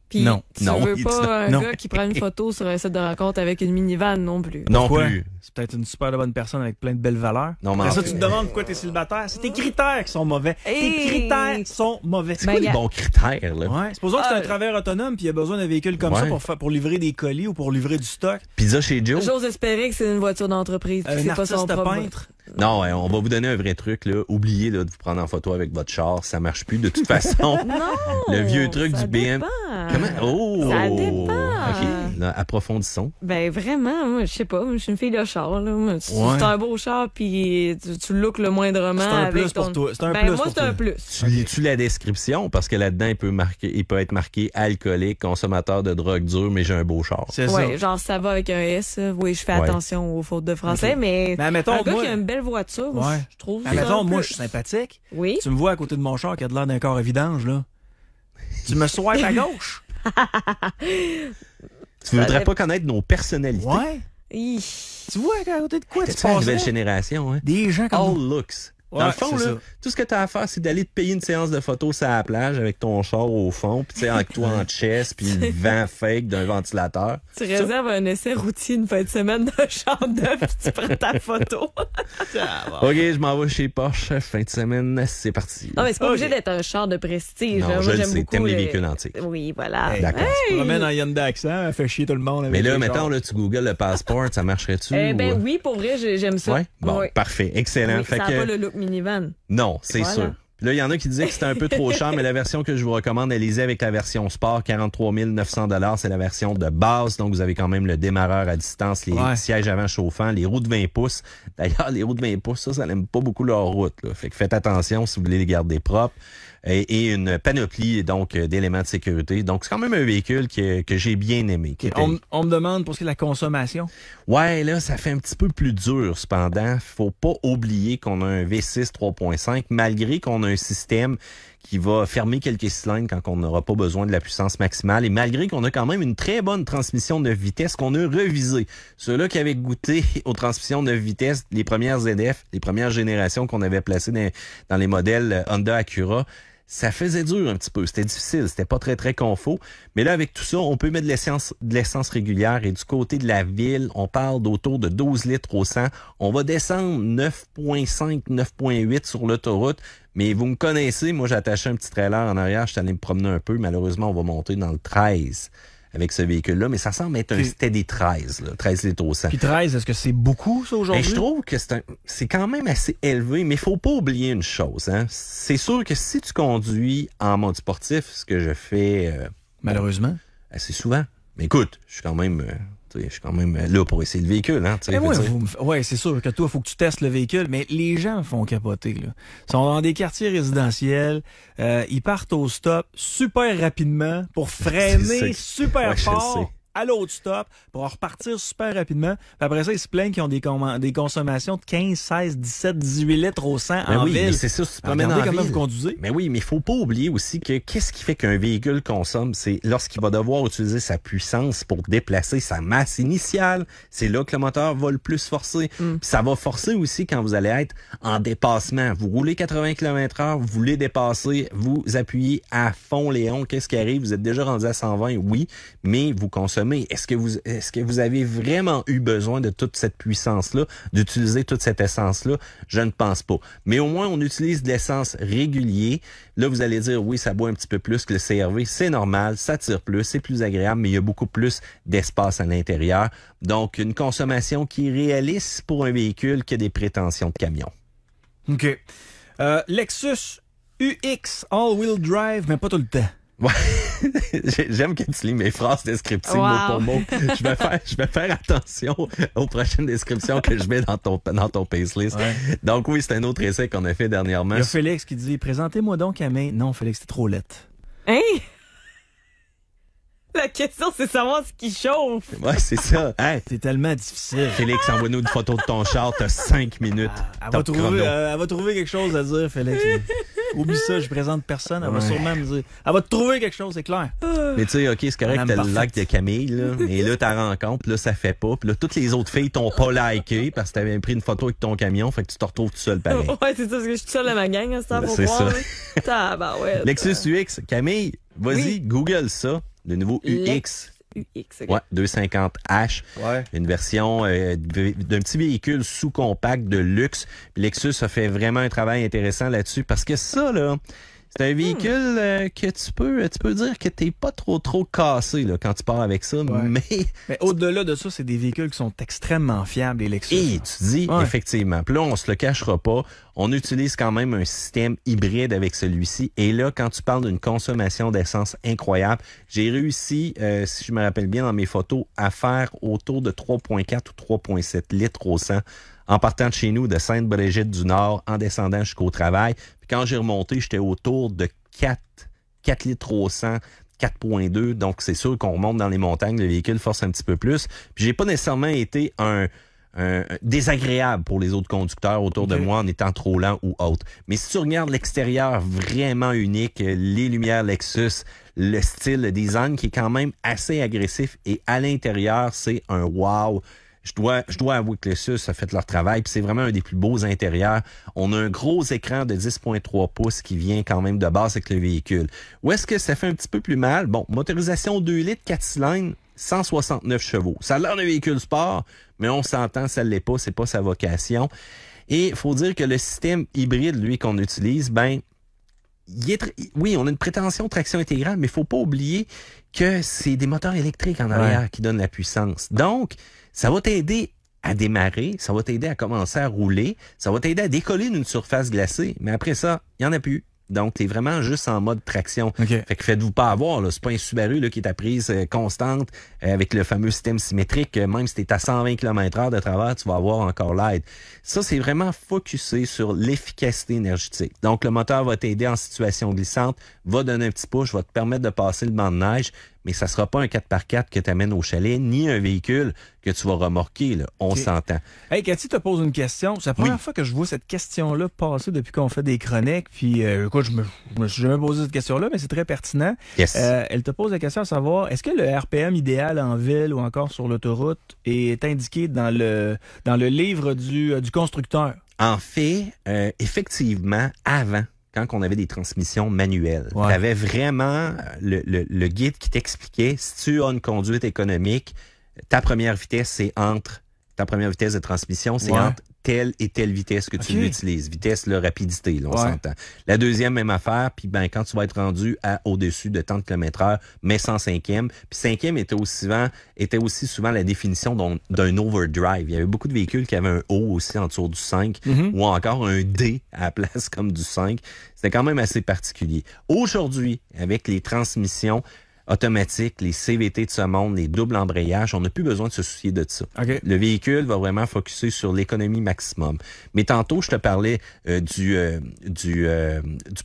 Puis, tu veux pas un gars qui prend une photo sur un site de rencontre avec une minivan non plus. Non plus. C'est peut-être une super bonne personne avec plein de belles valeurs. Non, mais après ça, tu te demandes pourquoi t'es célibataire. C'est tes critères qui sont mauvais. Tes critères sont mauvais. C'est quoi les bons critères, là? Ouais. Supposons que c'est un travailleur autonome puis il a besoin d'un véhicule comme ça pour livrer des colis ou pour livrer du stock. Pizza chez Joe. J'ose espérer que c'est une voiture d'entreprise. Un artiste peintre. Non, on va vous donner un vrai truc, là. Oubliez, là, de vous prendre en photo avec votre char. Ça marche plus de toute façon. Non! Le vieux truc du BM. Comment? Oh! Ça dépend. OK. Là, approfondissons. Ben, vraiment, moi, je sais pas. Je suis une fille de char, là. C'est un beau char, puis tu le looks le moindrement. C'est un plus pour toi. C'est un plus. Moi, c'est un plus. Tu lis-tu la description? Parce que là-dedans, il peut être marqué alcoolique, consommateur de drogue dure, mais j'ai un beau char. C'est ça. Genre, ça va avec un S. Oui, je fais attention aux fautes de français, mais admettons, un gars qui a une belle voiture, je trouve. Admettons, moi, je suis sympathique. Oui. Tu me vois à côté de mon char qui a de l'air d'un corps à vidange, là. Tu me swipes à gauche. Tu voudrais pas connaître nos personnalités? Ouais. Tu vois à côté de quoi tu passes? C'est une nouvelle génération, hein? Des gens comme All looks, Dans le fond, là, tout ce que tu as à faire, c'est d'aller te payer une séance de photos sur la plage avec ton char au fond, puis tu sais, avec toi en chest, puis le vent fake d'un ventilateur. Tu réserves un essai routier une fin de semaine d'un char neuf, puis tu prends ta photo. OK, je m'en vais chez Porsche, fin de semaine, c'est parti. Non, mais c'est pas obligé d'être un char de prestige. Non, Moi, je le j'aime sais, beaucoup t'aimes les véhicules antiques. Oui, voilà. Hey, d'accord. Tu te promènes en Hyundai Accent, elle fait chier tout le monde. Avec Mais là, les mettons, chars. là, tu googles le passeport, ça marcherait-tu? Ben oui, pour vrai, j'aime ça. Ouais? Bon, Oui. parfait, excellent. Oui, fait ça que... n'a pas le look minivan. Non, c'est Voilà. sûr. Puis là, il y en a qui disaient que c'était un peu trop cher, mais la version que je vous recommande, allez-y avec la version Sport, 43 900 $. C'est la version de base, donc vous avez quand même le démarreur à distance, les sièges avant chauffants, les roues de 20 pouces. D'ailleurs, les roues de 20 pouces, ça n'aime pas beaucoup leur route. Là. Fait que faites attention si vous voulez les garder propres. Et une panoplie donc d'éléments de sécurité. Donc, c'est quand même un véhicule que j'ai bien aimé. On me demande pour ce qui est de la consommation. Ouais, là, ça fait un petit peu plus dur, cependant. Faut pas oublier qu'on a un V6 3.5, malgré qu'on a un système qui va fermer quelques cylindres quand on n'aura pas besoin de la puissance maximale, et malgré qu'on a quand même une très bonne transmission 9 vitesses qu'on a revisée. Ceux-là qui avaient goûté aux transmissions 9 vitesses, les premières ZF, les premières générations qu'on avait placées dans les modèles Honda Acura, ça faisait dur un petit peu. C'était difficile. C'était pas très, très confort. Mais là, avec tout ça, on peut mettre de l'essence régulière. Et du côté de la ville, on parle d'autour de 12 litres au 100. On va descendre 9.5, 9.8 sur l'autoroute. Mais vous me connaissez. Moi, j'ai attaché un petit trailer en arrière. Je suis allé me promener un peu. Malheureusement, on va monter dans le 13 avec ce véhicule-là. Mais ça semble être un steady 13, là, 13 litres au 100. Puis 13, est-ce que c'est beaucoup, ça, aujourd'hui? Je trouve que c'est quand même assez élevé, mais il faut pas oublier une chose. Hein? C'est sûr que si tu conduis en mode sportif, ce que je fais... malheureusement. Assez souvent. Mais écoute, je suis quand même là pour essayer le véhicule. Hein, ouais, c'est sûr que toi, il faut que tu testes le véhicule, mais les gens me font capoter. Là. Ils sont dans des quartiers résidentiels, ils partent au stop super rapidement pour freiner super fort à l'autre stop pour repartir super rapidement. Puis après ça, ils se plaignent qu'ils ont des consommations de 15, 16, 17, 18 litres au 100 en ville. Mais c'est ça, tu te promènes en comment ville. vous conduisez. Mais oui, mais il faut pas oublier aussi que qu'est-ce qui fait qu'un véhicule consomme, c'est lorsqu'il va devoir utiliser sa puissance pour déplacer sa masse initiale. C'est là que le moteur va le plus forcer. Puis ça va forcer aussi quand vous allez être en dépassement. Vous roulez 80 km/h, vous voulez dépasser, vous appuyez à fond Léon. Qu'est-ce qui arrive? Vous êtes déjà rendu à 120, oui, mais vous consommez. Est-ce que vous avez vraiment eu besoin de toute cette puissance-là, d'utiliser toute cette essence-là? Je ne pense pas. Mais au moins, on utilise de l'essence régulier. Là, vous allez dire, oui, ça boit un petit peu plus que le CR-V. C'est normal, ça tire plus, c'est plus agréable, mais il y a beaucoup plus d'espace à l'intérieur. Donc, une consommation qui est réaliste pour un véhicule qui a des prétentions de camion. OK. Lexus UX All-Wheel Drive, mais pas tout le temps. Ouais. J'aime que tu lis mes phrases descriptives mot pour mot. Je vais faire attention aux prochaines descriptions que je mets dans ton Pacelist. Ouais. Donc oui, c'est un autre essai qu'on a fait dernièrement. Il y a Félix qui dit « Présentez-moi donc à main. » Non, Félix, c'est trop laite. Hein? La question, c'est savoir ce qui chauffe. Ouais, c'est ça. Hey. C'est tellement difficile. Félix, envoie-nous une photo de ton char. T'as 5 minutes. Elle va trouver quelque chose à dire, Félix. Oublie ça, je présente personne. Elle va sûrement me dire. Elle va te trouver quelque chose, c'est clair. Mais tu sais, OK, c'est correct que t'as le like de Camille, là. Mais là, ta rencontre, là, ça fait pas. Puis là, toutes les autres filles t'ont pas liké parce que t'avais pris une photo avec ton camion. Fait que tu te retrouves tout seul pareil. Ouais, c'est ça, parce que je suis seule à ma gang, à ce temps, pour c'est voir. Ça. Ouais, Lexus UX. Camille, vas-y, Google ça. Le nouveau UX. UX, okay. Ouais, 250H. Ouais. Une version d'un petit véhicule sous-compact de luxe. Puis Lexus a fait vraiment un travail intéressant là-dessus parce que ça, là, c'est un véhicule que tu peux dire que t'es pas trop cassé là, quand tu pars avec ça, mais au-delà de ça, c'est des véhicules qui sont extrêmement fiables, les Lexus. Et tu dis, effectivement. Puis là, on se le cachera pas, on utilise quand même un système hybride avec celui-ci. Et là, quand tu parles d'une consommation d'essence incroyable, j'ai réussi, si je me rappelle bien dans mes photos, à faire autour de 3.4 ou 3.7 litres au 100 en partant de chez nous, de Sainte-Brigitte-du-Nord, en descendant jusqu'au travail. Puis quand j'ai remonté, j'étais autour de 4 litres au 100, 4.2. Donc, c'est sûr qu'on remonte dans les montagnes, le véhicule force un petit peu plus. Puis j'ai pas nécessairement été un désagréable pour les autres conducteurs autour de moi en étant trop lent ou autre. Mais si tu regardes l'extérieur vraiment unique, les lumières Lexus, le style, le design qui est quand même assez agressif et à l'intérieur, c'est un wow. Je dois avouer que Lexus a fait leur travail, puis c'est vraiment un des plus beaux intérieurs. On a un gros écran de 10.3 pouces qui vient quand même de base avec le véhicule. Où est-ce que ça fait un petit peu plus mal? Bon, motorisation 2 litres, 4 cylindres, 169 chevaux. Ça a l'air d'un véhicule sport, mais on s'entend, ça l'est pas, c'est pas sa vocation. Et il faut dire que le système hybride, lui, qu'on utilise, oui, on a une prétention de traction intégrale, mais il faut pas oublier que c'est des moteurs électriques en arrière qui donnent la puissance. Donc, ça va t'aider à démarrer, ça va t'aider à commencer à rouler, ça va t'aider à décoller d'une surface glacée, mais après ça, il n'y en a plus. Donc, t'es vraiment juste en mode traction. Okay. Fait que faites-vous pas avoir, là. C'est pas un Subaru, là, qui est à prise constante, avec le fameux système symétrique. Même si t'es à 120 km/h de travers, tu vas avoir encore l'aide. Ça, c'est vraiment focusé sur l'efficacité énergétique. Donc, le moteur va t'aider en situation glissante, va donner un petit push, va te permettre de passer le banc de neige, mais ça sera pas un 4x4 que t'amènes au chalet, ni un véhicule que tu vas remorquer, là. On s'entend. Hey, Cathy te pose une question. C'est la première fois que je vois cette question-là passer depuis qu'on fait des chroniques. Puis, écoute, je me suis jamais posé cette question-là, mais c'est très pertinent. Yes. Elle te pose la question à savoir, est-ce que le RPM idéal en ville ou encore sur l'autoroute est indiqué dans le livre du constructeur? En fait, effectivement, avant, quand on avait des transmissions manuelles, tu avais vraiment le guide qui t'expliquait, si tu as une conduite économique, ta première vitesse de transmission, c'est entre telle et telle vitesse que tu l'utilises. Vitesse, là, rapidité, là, on s'entend. La deuxième, même affaire, puis quand tu vas être rendu à au-dessus de tant de km/h, mais 105e. Puis 5e était aussi souvent la définition d'un overdrive. Il y avait beaucoup de véhicules qui avaient un O aussi en dessous du 5, ou encore un D à la place comme du 5. C'était quand même assez particulier. Aujourd'hui, avec les transmissions automatiques, les CVT de ce monde, les doubles embrayages, on n'a plus besoin de se soucier de ça. Okay. Le véhicule va vraiment focuser sur l'économie maximum. Mais tantôt, je te parlais du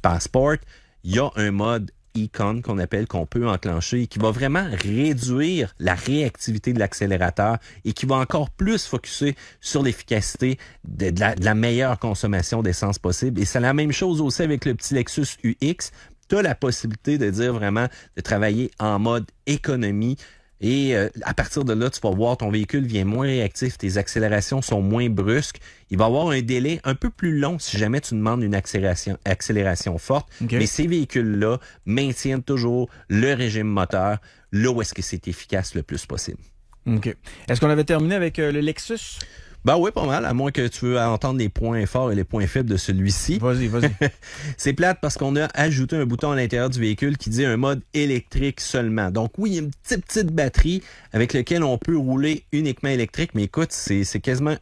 Passport. Il y a un mode Econ qu'on peut enclencher et qui va vraiment réduire la réactivité de l'accélérateur et qui va encore plus focuser sur l'efficacité de la meilleure consommation d'essence possible. Et c'est la même chose aussi avec le petit Lexus UX. Tu as la possibilité de dire vraiment de travailler en mode économie et à partir de là, tu vas voir ton véhicule vient moins réactif, tes accélérations sont moins brusques. Il va y avoir un délai un peu plus long si jamais tu demandes une accélération forte. Okay. Mais ces véhicules-là maintiennent toujours le régime moteur là où est-ce que c'est efficace le plus possible. OK. Est-ce qu'on avait terminé avec le Lexus? Ben oui, pas mal, à moins que tu veux entendre les points forts et les points faibles de celui-ci. Vas-y. C'est plate parce qu'on a ajouté un bouton à l'intérieur du véhicule qui dit un mode électrique seulement. Donc oui, il y a une petite batterie avec laquelle on peut rouler uniquement électrique, mais écoute, c'est quasiment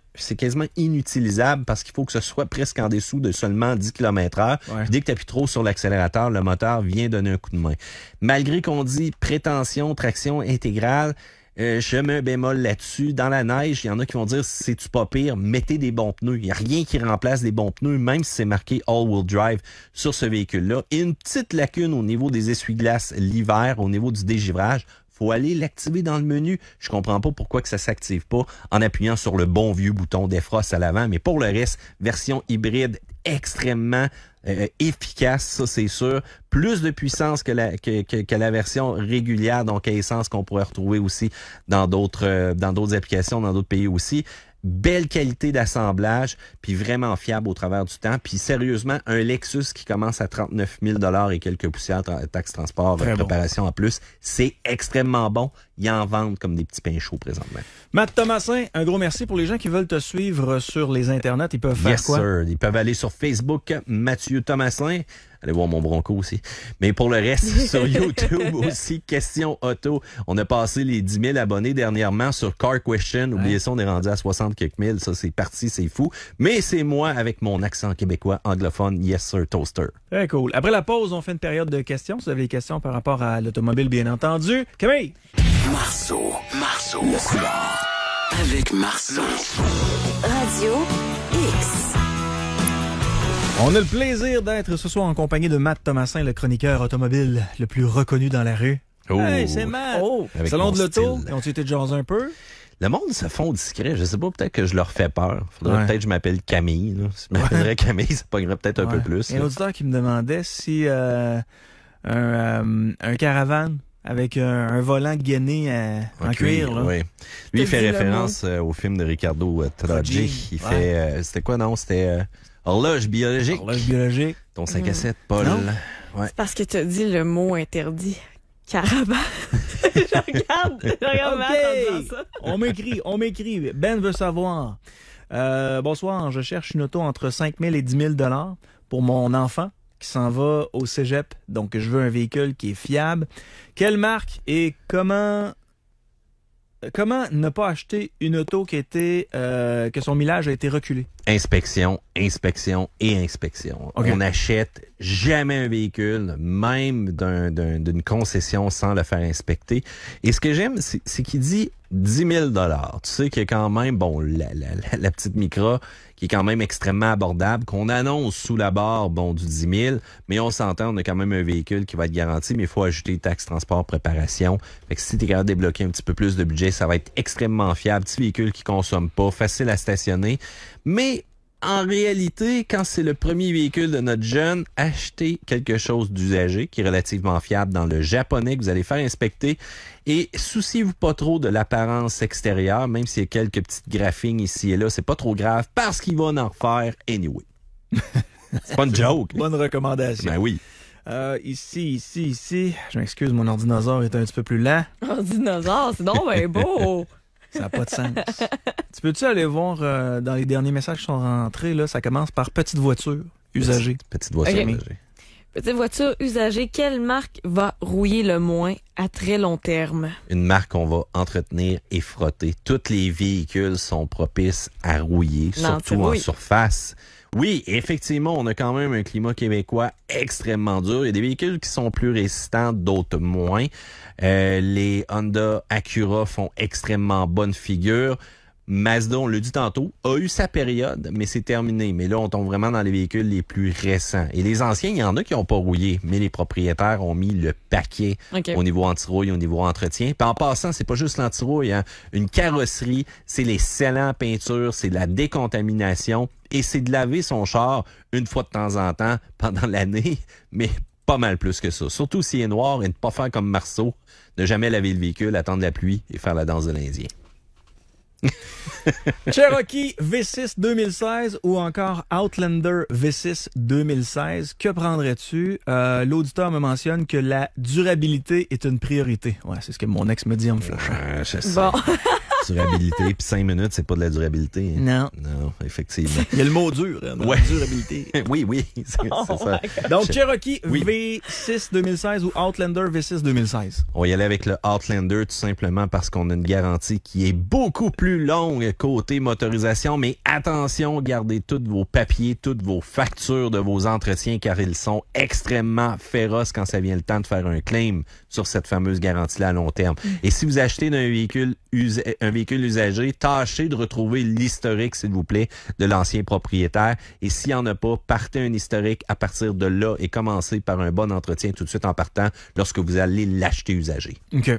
inutilisable parce qu'il faut que ce soit presque en dessous de seulement 10 km/h. Ouais. Dès que tu appuies trop sur l'accélérateur, le moteur vient donner un coup de main. Malgré qu'on dit prétention, traction intégrale, je mets un bémol là-dessus. Dans la neige, il y en a qui vont dire c'est-tu pas pire, mettez des bons pneus. Il n'y a rien qui remplace les bons pneus, même si c'est marqué all-wheel drive sur ce véhicule-là. Et une petite lacune au niveau des essuie-glaces l'hiver, au niveau du dégivrage. Faut aller l'activer dans le menu. Je comprends pas pourquoi que ça s'active pas en appuyant sur le bon vieux bouton défrost à l'avant. Mais pour le reste, version hybride extrêmement efficace, ça c'est sûr. Plus de puissance que la version régulière, donc à essence qu'on pourrait retrouver aussi dans d'autres applications, dans d'autres pays aussi. Belle qualité d'assemblage, puis vraiment fiable au travers du temps. Puis sérieusement, un Lexus qui commence à 39 000 $ et quelques poussières, taxes transport, préparation en plus, c'est extrêmement bon. Ils en vendent comme des petits pains chauds présentement. Matt Thomasin, un gros merci pour les gens qui veulent te suivre sur les internets. Ils peuvent faire quoi? Yes, sir. Ils peuvent aller sur Facebook, Mathieu Thomasin. Allez voir mon Bronco aussi. Mais pour le reste, sur YouTube aussi, Question Auto. On a passé les 10 000 abonnés dernièrement sur Car Question. Oubliez ça, on est rendu à 60 quelques mille. Ça, c'est parti, c'est fou. Mais c'est moi avec mon accent québécois anglophone. Yes, sir, toaster. Très cool. Après la pause, on fait une période de questions. Si vous avez des questions par rapport à l'automobile, bien entendu. Camille! Marceau, le couloir. Avec Marceau. Radio X. On a le plaisir d'être ce soir en compagnie de Matt Thomasin, le chroniqueur automobile le plus reconnu dans la rue. Oh. Hey, c'est Matt! Salon de l'auto, ont-ils été jaser un peu? Le monde se font discret. Je sais pas, peut-être que je leur fais peur. Faudrait peut-être que je m'appelle Camille. Là. Si je m'appellerais Camille, ça pognerait peut-être un peu plus. Il y a un auditeur qui me demandait si un caravane avec un volant gainé en cuir. Là. Oui. Lui, il fait référence au film de Ricardo Troggi. Il fait... c'était quoi, non? C'était Horloge biologique. Horloge biologique. Ton 5 à 7, Paul. Ouais. C'est parce que tu as dit le mot interdit. Carabane. je regarde Matt en disant ça. On m'écrit. Ben veut savoir. Bonsoir, je cherche une auto entre 5 000 et 10 000 $ pour mon enfant qui s'en va au cégep. Donc, je veux un véhicule qui est fiable. Quelle marque et comment ne pas acheter une auto qui que son millage a été reculé? Inspection. Okay. On n'achète jamais un véhicule, même d'une concession, sans le faire inspecter. Et ce que j'aime, c'est qu'il dit 10 000 $. Tu sais qu'il y a quand même, bon, la petite Micra, qui est quand même extrêmement abordable, qu'on annonce sous la barre, bon, du 10 000, mais on s'entend, on a quand même un véhicule qui va être garanti, mais il faut ajouter taxes, transport, préparation. Fait que si tu es capable de débloquer un petit peu plus de budget, ça va être extrêmement fiable. Petit véhicule qui consomme pas, facile à stationner. Mais en réalité, quand c'est le premier véhicule de notre jeune, achetez quelque chose d'usagé qui est relativement fiable dans le japonais que vous allez faire inspecter. Et souciez-vous pas trop de l'apparence extérieure, même s'il y a quelques petites graphines ici et là, c'est pas trop grave parce qu'il va en refaire anyway. C'est pas une joke. Bonne recommandation. Ben oui. Ici. Je m'excuse, mon ordinateur est un petit peu plus lent. Ordinateur, c'est donc bien beau. Ça n'a pas de sens. Tu peux-tu aller voir dans les derniers messages qui sont rentrés, là, ça commence par petite voiture usagée. Petite voiture usagée. Petite voiture usagée, quelle marque va rouiller le moins à très long terme? Une marque qu'on va entretenir et frotter. Tous les véhicules sont propices à rouiller, surtout en surface. Oui, effectivement, on a quand même un climat québécois extrêmement dur. Il y a des véhicules qui sont plus résistants, d'autres moins. Les Honda Acura font extrêmement bonne figure. Mazda, on l'a dit tantôt, a eu sa période, mais c'est terminé. Mais là, on tombe vraiment dans les véhicules les plus récents. Et les anciens, il y en a qui n'ont pas rouillé, mais les propriétaires ont mis le paquet au niveau anti-rouille, au niveau entretien. Puis en passant, c'est pas juste l'anti-rouille, hein. Une carrosserie, c'est les scellants en peinture, c'est de la décontamination et c'est de laver son char une fois de temps en temps pendant l'année, mais pas mal plus que ça. Surtout s'il est noir et ne pas faire comme Marceau, ne jamais laver le véhicule, attendre la pluie et faire la danse de l'Indien. Cherokee V6 2016 ou encore Outlander V6 2016, que prendrais-tu? L'auditeur me mentionne que la durabilité est une priorité. Ouais, c'est ce que mon ex me dit en me flashant. Je sais. Bon. Durabilité, puis 5 minutes, c'est pas de la durabilité. Hein? Non, effectivement. Il y a le mot dur, hein, durabilité. Oui, c'est ça. Donc, Cherokee V6 2016 ou Outlander V6 2016? On va y aller avec le Outlander tout simplement parce qu'on a une garantie qui est beaucoup plus longue côté motorisation, mais attention, gardez tous vos papiers, toutes vos factures de vos entretiens car ils sont extrêmement féroces quand ça vient le temps de faire un claim sur cette fameuse garantie-là à long terme. Et si vous achetez un véhicule usagé, tâchez de retrouver l'historique, s'il vous plaît, de l'ancien propriétaire. Et s'il n'y en a pas, partez un historique à partir de là et commencez par un bon entretien tout de suite en partant lorsque vous allez l'acheter usagé. OK.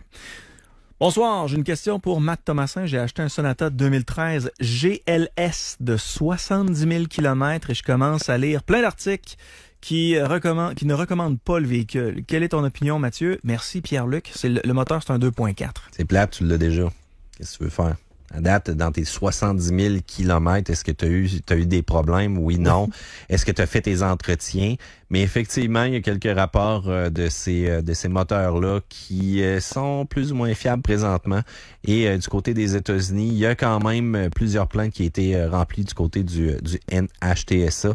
Bonsoir, j'ai une question pour Matt Thomasin. J'ai acheté un Sonata 2013 GLS de 70 000 km et je commence à lire plein d'articles qui ne recommandent pas le véhicule. Quelle est ton opinion, Mathieu? Merci, Pierre-Luc. Le moteur, c'est un 2.4. C'est plate, tu l'as déjà. Qu'est-ce que tu veux faire? À date, dans tes 70 000 km, est-ce que tu as eu des problèmes? Oui, non. Est-ce que tu as fait tes entretiens? Mais effectivement, il y a quelques rapports de ces moteurs-là qui sont plus ou moins fiables présentement. Et du côté des États-Unis, il y a quand même plusieurs plaintes qui ont été remplies du côté du NHTSA.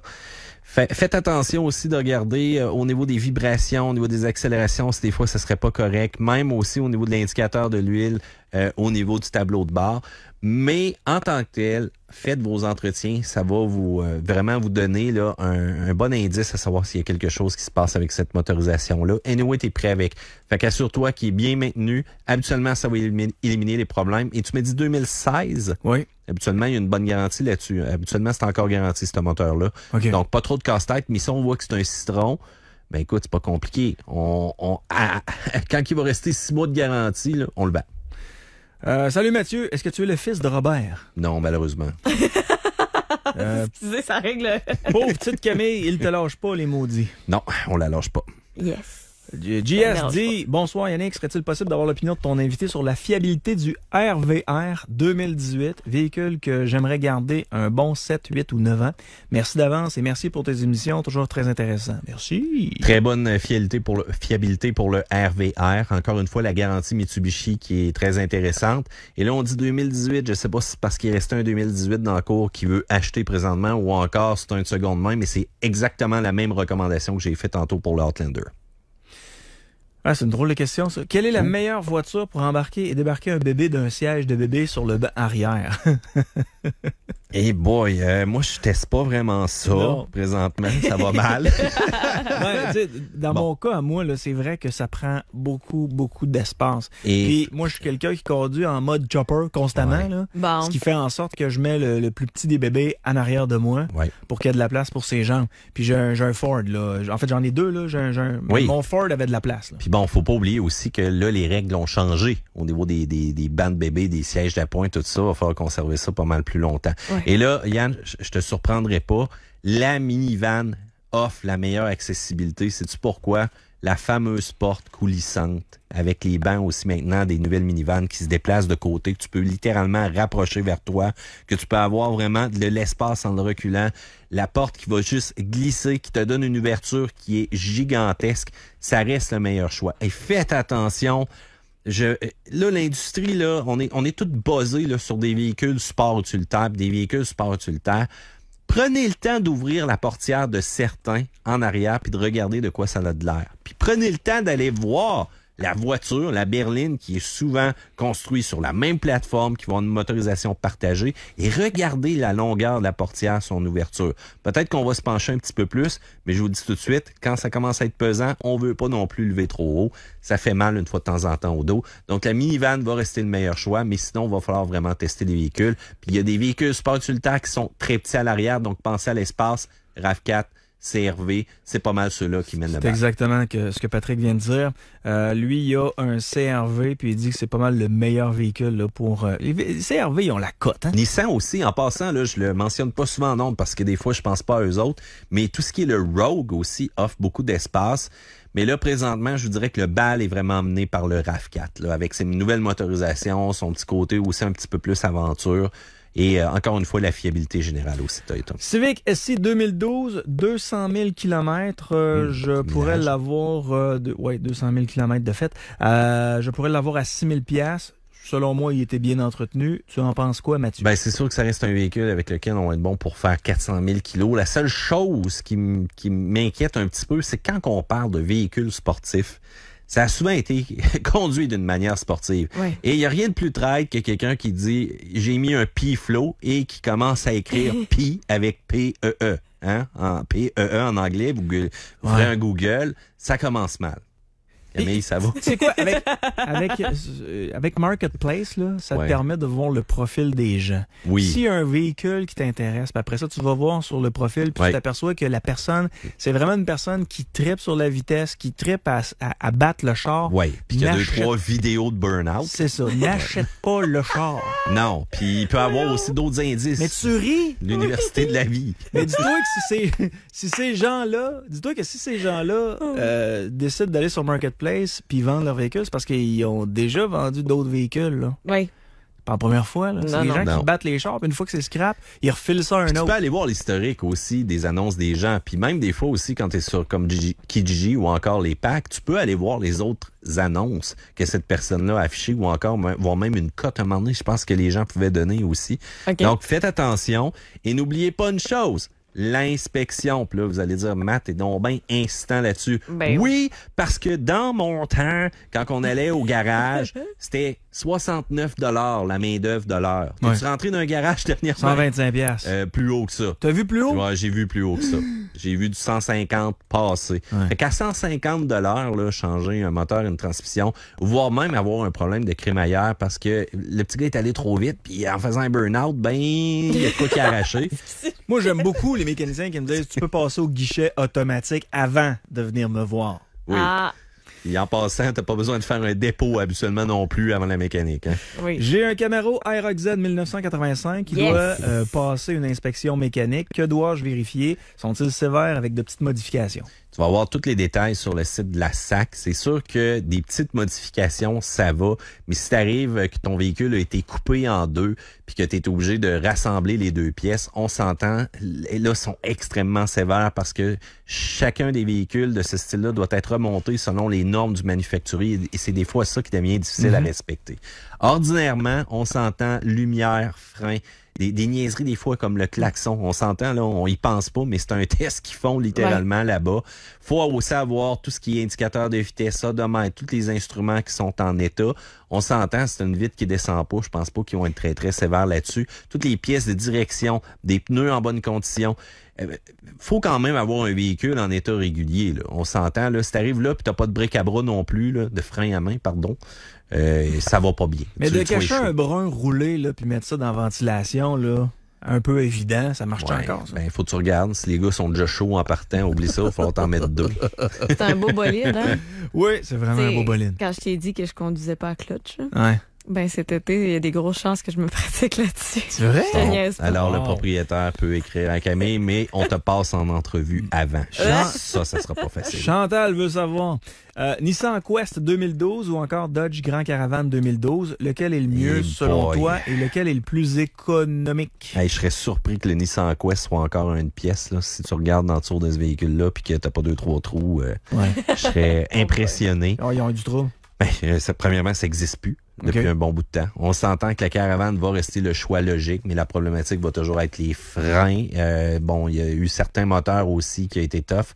Faites attention aussi de regarder au niveau des vibrations, au niveau des accélérations, si des fois ça serait pas correct, même aussi au niveau de l'indicateur de l'huile, au niveau du tableau de bord. Mais en tant que tel, faites vos entretiens, ça va vous vraiment vous donner là un bon indice à savoir s'il y a quelque chose qui se passe avec cette motorisation-là. Anyway, t'es prêt avec. Fait qu'assure-toi qu'il est bien maintenu. Habituellement, ça va éliminer les problèmes. Et tu m'as dit 2016? Oui. Habituellement, il y a une bonne garantie là-dessus. Habituellement, c'est encore garanti, ce moteur-là. Okay. Donc, pas trop de casse-tête. Mais si on voit que c'est un citron, ben écoute, c'est pas compliqué. Quand il va rester 6 mois de garantie, là, on le bat. Salut Mathieu, est-ce que tu es le fils de Robert? Non, malheureusement. Tu sais, ça règle. Pauvre petite Camille, il te lâche pas les maudits. Non, on la lâche pas. Yes. JS dit, bonsoir Yannick, serait-il possible d'avoir l'opinion de ton invité sur la fiabilité du RVR 2018, véhicule que j'aimerais garder un bon 7, 8 ou 9 ans. Merci d'avance et merci pour tes émissions, toujours très intéressant. Merci. Très bonne fiabilité pour le RVR. Encore une fois, la garantie Mitsubishi qui est très intéressante. Et là, on dit 2018, je sais pas si c'est parce qu'il restait un 2018 dans le cours qui veut acheter présentement ou encore c'est une seconde main, mais c'est exactement la même recommandation que j'ai fait tantôt pour le Outlander. Ah, c'est une drôle de question, ça. Quelle est la meilleure voiture pour embarquer et débarquer un bébé d'un siège de bébé sur le banc arrière? Eh boy, moi, je teste pas vraiment ça présentement. Ça va mal. Ouais, dans mon cas, à moi, là, c'est vrai que ça prend beaucoup d'espace. Et puis moi, je suis quelqu'un qui conduit en mode chopper constamment, là, Bon. ce qui fait en sorte que je mets le plus petit des bébés en arrière de moi pour qu'il y ait de la place pour ses jambes. Puis j'ai un Ford, là. En fait, j'en ai deux, là. Mon Ford avait de la place, là. Puis bon, faut pas oublier aussi que là, les règles ont changé au niveau des bancs de bébés, des sièges d'appoint, tout ça. Il va falloir conserver ça pas mal plus longtemps. Ouais. Et là, Yann, je te surprendrai pas, la minivan offre la meilleure accessibilité. Sais-tu pourquoi? La fameuse porte coulissante avec les bancs aussi maintenant des nouvelles minivans qui se déplacent de côté, que tu peux littéralement rapprocher vers toi, que tu peux avoir vraiment de l'espace en le reculant. La porte qui va juste glisser, qui te donne une ouverture qui est gigantesque. Ça reste le meilleur choix. Et faites attention. Là, l'industrie, là, on est tout basé là, sur des véhicules sport utilitaires, des véhicules sport utilitaires. Prenez le temps d'ouvrir la portière de certains en arrière puis de regarder de quoi ça a de l'air. Puis prenez le temps d'aller voir la voiture, la berline, qui est souvent construite sur la même plateforme, qui va avoir une motorisation partagée, et regardez la longueur de la portière, son ouverture. Peut-être qu'on va se pencher un petit peu plus, mais je vous dis tout de suite, quand ça commence à être pesant, on veut pas non plus lever trop haut. Ça fait mal une fois de temps en temps au dos. Donc, la minivan va rester le meilleur choix, mais sinon, il va falloir vraiment tester les véhicules. Puis, il y a des véhicules sport utilitaires qui sont très petits à l'arrière, donc pensez à l'espace, RAV4, CRV, c'est pas mal ceux-là qui mènent le C'est bal. exactement ce que Patrick vient de dire. Lui, il a un CRV, puis il dit que c'est pas mal le meilleur véhicule là, pour... les CRV, ils ont la cote. Hein? Nissan aussi, en passant, là, je le mentionne pas souvent en nombre parce que des fois, je pense pas à eux autres, mais tout ce qui est le Rogue aussi offre beaucoup d'espace. Mais là, présentement, je vous dirais que le bal est vraiment mené par le RAV4, là, avec ses nouvelles motorisations, son petit côté aussi un petit peu plus aventure. Et encore une fois, la fiabilité générale aussi, Toyota. Civic SI 2012, 200 000 km. Je pourrais l'avoir... 200 000 km de fait. Je pourrais l'avoir à 6 000 $. Selon moi, il était bien entretenu. Tu en penses quoi, Mathieu? Ben, c'est sûr que ça reste un véhicule avec lequel on va être bon pour faire 400 000 kilos. La seule chose qui m'inquiète un petit peu, c'est quand on parle de véhicules sportifs, ça a souvent été conduit d'une manière sportive. Ouais. Et il n'y a rien de plus traite que quelqu'un qui dit « j'ai mis un P-Flow » et qui commence à écrire « P » avec P-E-E. Hein? En P-E-E en anglais, vous ferez un Google, ça commence mal. Camille, ça va? Tu sais quoi, avec Marketplace, là, ça te permet de voir le profil des gens. Oui. S'il y a un véhicule qui t'intéresse, puis après ça, tu vas voir sur le profil, puis tu t'aperçois que la personne, c'est vraiment une personne qui trippe sur la vitesse, qui trippe à battre le char. Oui, puis il y a 2-3 vidéos de burn-out. C'est ça, n'achète pas le char. Non, puis il peut y avoir aussi d'autres indices. Mais tu ris! L'université de la vie. Mais dis-toi que si ces gens-là décident d'aller sur Marketplace puis vendent leurs véhicules, c'est parce qu'ils ont déjà vendu d'autres véhicules. Là. Oui. Pas la première fois. Là. C'est des gens qui battent les chars, puis une fois que c'est scrap, ils refilent ça à un autre. Tu peux aller voir l'historique aussi des annonces des gens, puis même des fois aussi quand tu es sur comme Kijiji ou encore les packs, tu peux aller voir les autres annonces que cette personne-là a affichées ou encore voir même une cote à un moment donné, je pense que les gens pouvaient donner aussi. Okay. Donc faites attention et n'oubliez pas une chose. L'inspection. Puis là, vous allez dire, Matt, t'es donc bien insistant là-dessus. Ben oui, parce que dans mon temps, quand on allait au garage, c'était 69 $ la main-d'œuvre de l'heure. Ouais. Tu rentré dans un garage dernièrement? 125 $. Plus haut que ça. T'as vu plus haut? Ouais, j'ai vu plus haut que ça. J'ai vu du 150 passer. Ouais. Fait qu'à 150 $, là, changer un moteur, une transmission, voire même avoir un problème de crémaillère parce que le petit gars est allé trop vite, puis en faisant un burn-out, ben, il y a de quoi qui a arraché. Moi, j'aime beaucoup les mécaniciens qui me disent tu peux passer au guichet automatique avant de venir me voir. Oui. Et en passant, t'as pas besoin de faire un dépôt habituellement non plus avant la mécanique. Hein? Oui. J'ai un Camaro Aerox Z 1985 qui doit passer une inspection mécanique. Que dois-je vérifier? Sont-ils sévères avec de petites modifications? Tu Tu vas avoir tous les détails sur le site de la SAC. C'est sûr que des petites modifications, ça va. Mais si t'arrives que ton véhicule a été coupé en deux puis que tu es obligé de rassembler les deux pièces, on s'entend. Et là, sont extrêmement sévères parce que chacun des véhicules de ce style-là doit être remonté selon les normes du manufacturier. Et c'est des fois ça qui devient difficile à respecter. Ordinairement, on s'entend lumière, frein, des niaiseries des fois comme le klaxon. On s'entend, là, on y pense pas, mais c'est un test qu'ils font littéralement là-bas. Faut aussi avoir tout ce qui est indicateur de vitesse, odomètre, tous les instruments qui sont en état. On s'entend, c'est une vitre qui descend pas. Je pense pas qu'ils vont être très, très sévères là-dessus. Toutes les pièces de direction, des pneus en bonne condition. Faut quand même avoir un véhicule en état régulier, là. On s'entend, là. Si t'arrives là pis t'as pas de bric à bras non plus, là, de frein à main, pardon, ça va pas bien. Mais de cacher un brun roulé, là, puis mettre ça dans la ventilation, là, un peu évident, ça marche encore, ça? Ben, faut que tu regardes. Si les gars sont déjà chauds en partant, oublie ça, il faut t'en mettre deux. C'est un beau bolide, hein? Oui, c'est vraiment un beau bolide. Quand je t'ai dit que je conduisais pas à clutch, ouais. Ben cet été, il y a des grosses chances que je me pratique là-dessus. C'est vrai? Je te niaise pas. Alors, le propriétaire peut écrire à Camille, mais on te passe en entrevue avant. Ça sera pas facile. Chantal veut savoir, Nissan Quest 2012 ou encore Dodge Grand Caravan 2012, lequel est le mieux selon toi et lequel est le plus économique? Hey, je serais surpris que le Nissan Quest soit encore une pièce, là. Si tu regardes dans le tour de ce véhicule-là puis que t'as pas 2-3 trous, je serais impressionné. Oh, ils ont eu du trouble. Ben, premièrement, ça n'existe plus depuis un bon bout de temps. On s'entend que la caravane va rester le choix logique, mais la problématique va toujours être les freins. Il y a eu certains moteurs aussi qui ont été tough.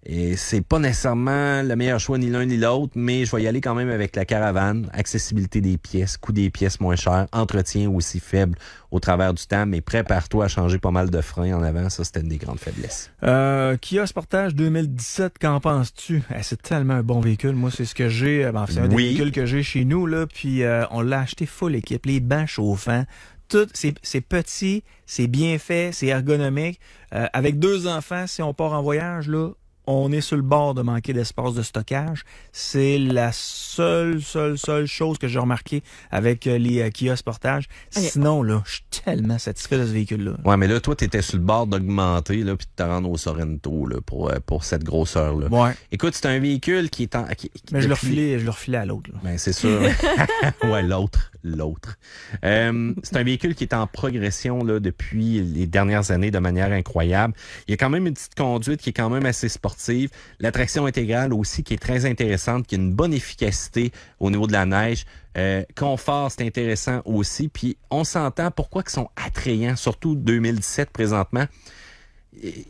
Et c'est pas nécessairement le meilleur choix ni l'un ni l'autre, mais je vais y aller quand même avec la caravane. Accessibilité des pièces, coût des pièces moins cher, entretien aussi faible au travers du temps, mais prépare-toi à changer pas mal de freins en avant. Ça, c'était une des grandes faiblesses. Kia Sportage 2017, qu'en penses-tu? C'est tellement un bon véhicule. Moi, c'est ce que j'ai. C'est un des véhicules que j'ai chez nous, là. Puis on l'a acheté full équipe. Les bancs chauffants. Tout, c'est petit, c'est bien fait, c'est ergonomique. Avec 2 enfants, si on part en voyage, là, on est sur le bord de manquer d'espace de stockage. C'est la seule chose que j'ai remarqué avec les Kia Sportage. Sinon, là, je suis tellement satisfait de ce véhicule-là. Ouais, mais là, toi, t'étais sur le bord d'augmenter, là, puis de te rendre au Sorento, là, pour cette grosseur-là. Ouais. Écoute, c'est un véhicule qui est en... Mais je le refilais à l'autre, là. Ben, c'est sûr. Ouais, l'autre. C'est un véhicule qui est en progression, là, depuis les dernières années de manière incroyable. Il y a quand même une petite conduite qui est quand même assez sportive. La traction intégrale aussi qui est très intéressante, qui a une bonne efficacité au niveau de la neige. Confort, c'est intéressant aussi. Puis on s'entend pourquoi ils sont attrayants, surtout 2017 présentement.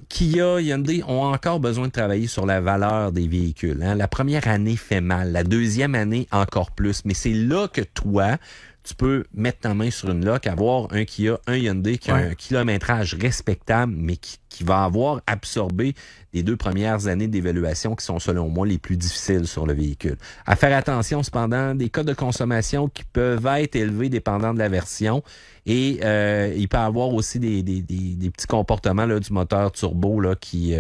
Kia, Hyundai ont encore besoin de travailler sur la valeur des véhicules. Hein. La première année fait mal, la deuxième année encore plus. Mais c'est là que toi, tu peux mettre ta main sur une loque, avoir un Kia, un Hyundai qui a un kilométrage respectable, mais qui va avoir absorbé les 2 premières années d'évaluation qui sont, selon moi, les plus difficiles sur le véhicule. À faire attention, cependant, des cas de consommation qui peuvent être élevés dépendant de la version. Et il peut y avoir aussi des petits comportements là, du moteur turbo là, qui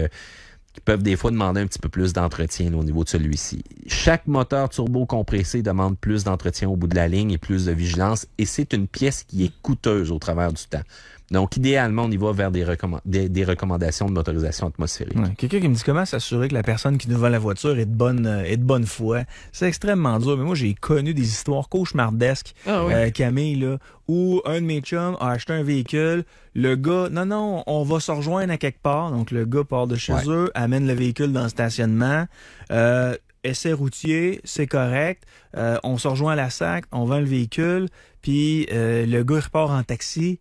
peuvent des fois demander un petit peu plus d'entretien là, au niveau de celui-ci. Chaque moteur turbo compressé demande plus d'entretien au bout de la ligne et plus de vigilance. Et c'est une pièce qui est coûteuse au travers du temps. Donc, idéalement, on y va vers des recommandations de motorisation atmosphérique. Ouais. Quelqu'un qui me dit comment s'assurer que la personne qui nous vend la voiture est de bonne foi. C'est extrêmement dur. Mais moi, j'ai connu des histoires cauchemardesques, Camille, là, où un de mes chums a acheté un véhicule. Le gars, non, on va se rejoindre à quelque part. Donc, le gars part de chez eux, amène le véhicule dans le stationnement. Essai routier, c'est correct. On se rejoint à la SAC, on vend le véhicule. Puis, le gars repart en taxi.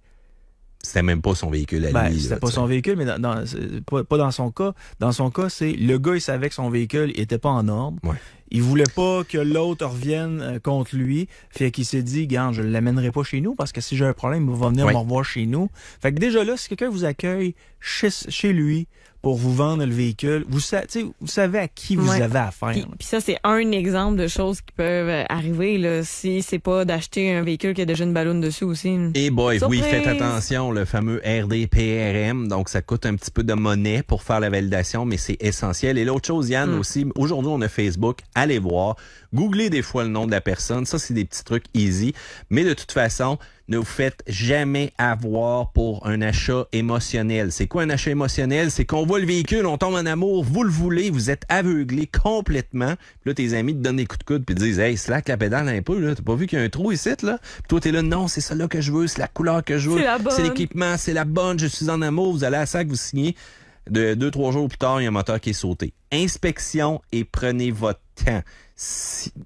C'était même pas son véhicule à lui. C'était pas son véhicule, mais pas dans son cas. Dans son cas, c'est le gars, il savait que son véhicule était pas en ordre. Ouais. Il voulait pas que l'autre revienne contre lui. Fait qu'il s'est dit, garde, je l'amènerai pas chez nous parce que si j'ai un problème, il va venir me revoir chez nous. Fait que déjà là, si quelqu'un vous accueille chez lui pour vous vendre le véhicule, vous savez à qui vous avez affaire. Puis ça, c'est un exemple de choses qui peuvent arriver là, si c'est pas d'acheter un véhicule qui a déjà une balloune dessus aussi. Et boy, oui, faites attention, le fameux RDPRM, donc ça coûte un petit peu de monnaie pour faire la validation, mais c'est essentiel. Et l'autre chose, Yann, aussi, aujourd'hui, on a Facebook, allez voir, googlez des fois le nom de la personne, ça, c'est des petits trucs easy, mais de toute façon, ne vous faites jamais avoir pour un achat émotionnel. C'est quoi un achat émotionnel? C'est qu'on voit le véhicule, on tombe en amour, vous le voulez, vous êtes aveuglé complètement. Puis là, tes amis te donnent des coups de coude puis te disent « Hey, slack la pédale un peu, là. T'as pas vu qu'il y a un trou ici, là? » Puis toi, t'es là « Non, c'est ça là que je veux, c'est la couleur que je veux. C'est l'équipement, c'est la bonne, je suis en amour. » Vous allez à la SAC, vous signez. 2-3 jours plus tard, il y a un moteur qui est sauté. Inspection et prenez votre temps.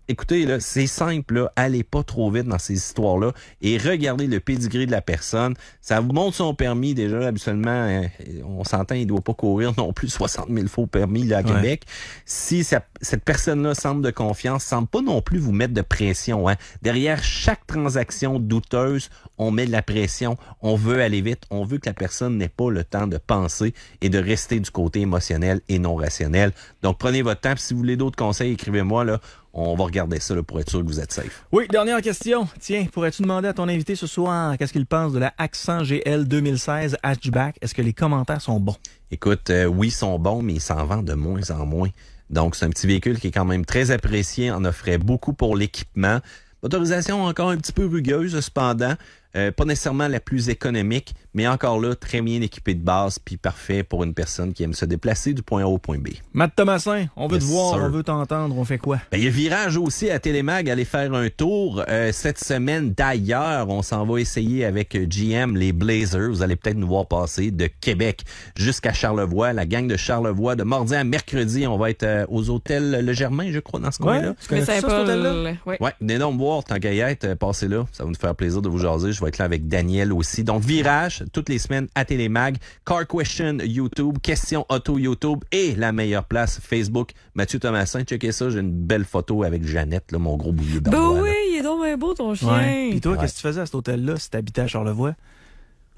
Écoutez, là, c'est simple, là, allez pas trop vite dans ces histoires-là et regardez le pédigré de la personne. Ça vous montre son permis. Déjà, habituellement, on s'entend, il doit pas courir non plus 60 000 faux permis là, à Québec. Si cette personne-là semble de confiance, semble pas non plus vous mettre de pression. Hein. Derrière chaque transaction douteuse, on met de la pression. On veut aller vite. On veut que la personne n'ait pas le temps de penser et de rester du côté émotionnel et non rationnel. Donc, prenez votre temps. Puis, si vous voulez d'autres conseils, écrivez-moi, là. On va regarder ça là, pour être sûr que vous êtes safe. Oui, dernière question. Tiens, pourrais-tu demander à ton invité ce soir qu'est-ce qu'il pense de la Accent GL 2016 hatchback? Est-ce que les commentaires sont bons? Écoute, oui, ils sont bons, mais ils s'en vendent de moins en moins. Donc, c'est un petit véhicule qui est quand même très apprécié, en offrait beaucoup pour l'équipement. Motorisation encore un petit peu rugueuse, cependant. Pas nécessairement la plus économique, mais encore là, très bien équipé de base, puis parfait pour une personne qui aime se déplacer du point A au point B. Matt Thomasin, on veut te voir, sir. on veut t'entendre, on fait quoi? Ben, il y a Virage aussi à Télémag, allez faire un tour cette semaine. D'ailleurs, on s'en va essayer avec GM, les Blazers. Vous allez peut-être nous voir passer de Québec jusqu'à Charlevoix. La gang de Charlevoix, de mardi à mercredi, on va être aux hôtels Le Germain, je crois, dans ce coin-là. Tu connais ça, cet hôtel-là? Ouais. Ouais, venez donc me voir, tant qu'à y être, passez là. Ça va nous faire plaisir de vous jaser. Je vais être là avec Daniel aussi. Donc, Virage, toutes les semaines à Télémag. Car Question YouTube, Question Auto YouTube et la meilleure place, Facebook. Mathieu Thomasin, checkez ça. J'ai une belle photo avec Jeannette, là, mon gros boulier Ben d'envoi. oui, il est donc bien beau ton chien. Ouais. Puis toi, qu'est-ce que tu faisais à cet hôtel-là si t'habitais à Charlevoix?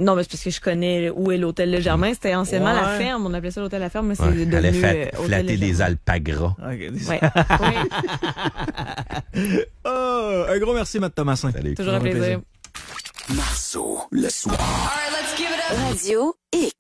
Non, mais c'est parce que je connais où est l'hôtel Le Germain. C'était anciennement la Ouais. ferme. On appelait ça l'hôtel La Ferme, mais c'est Ouais, devenu elle a hôtel flatter Le des Germain. alpagras. Okay. Ouais. Oui. Oh, un gros merci, Matt Thomasin. Salut. Toujours un plaisir. Marceau, le soir. Radio X.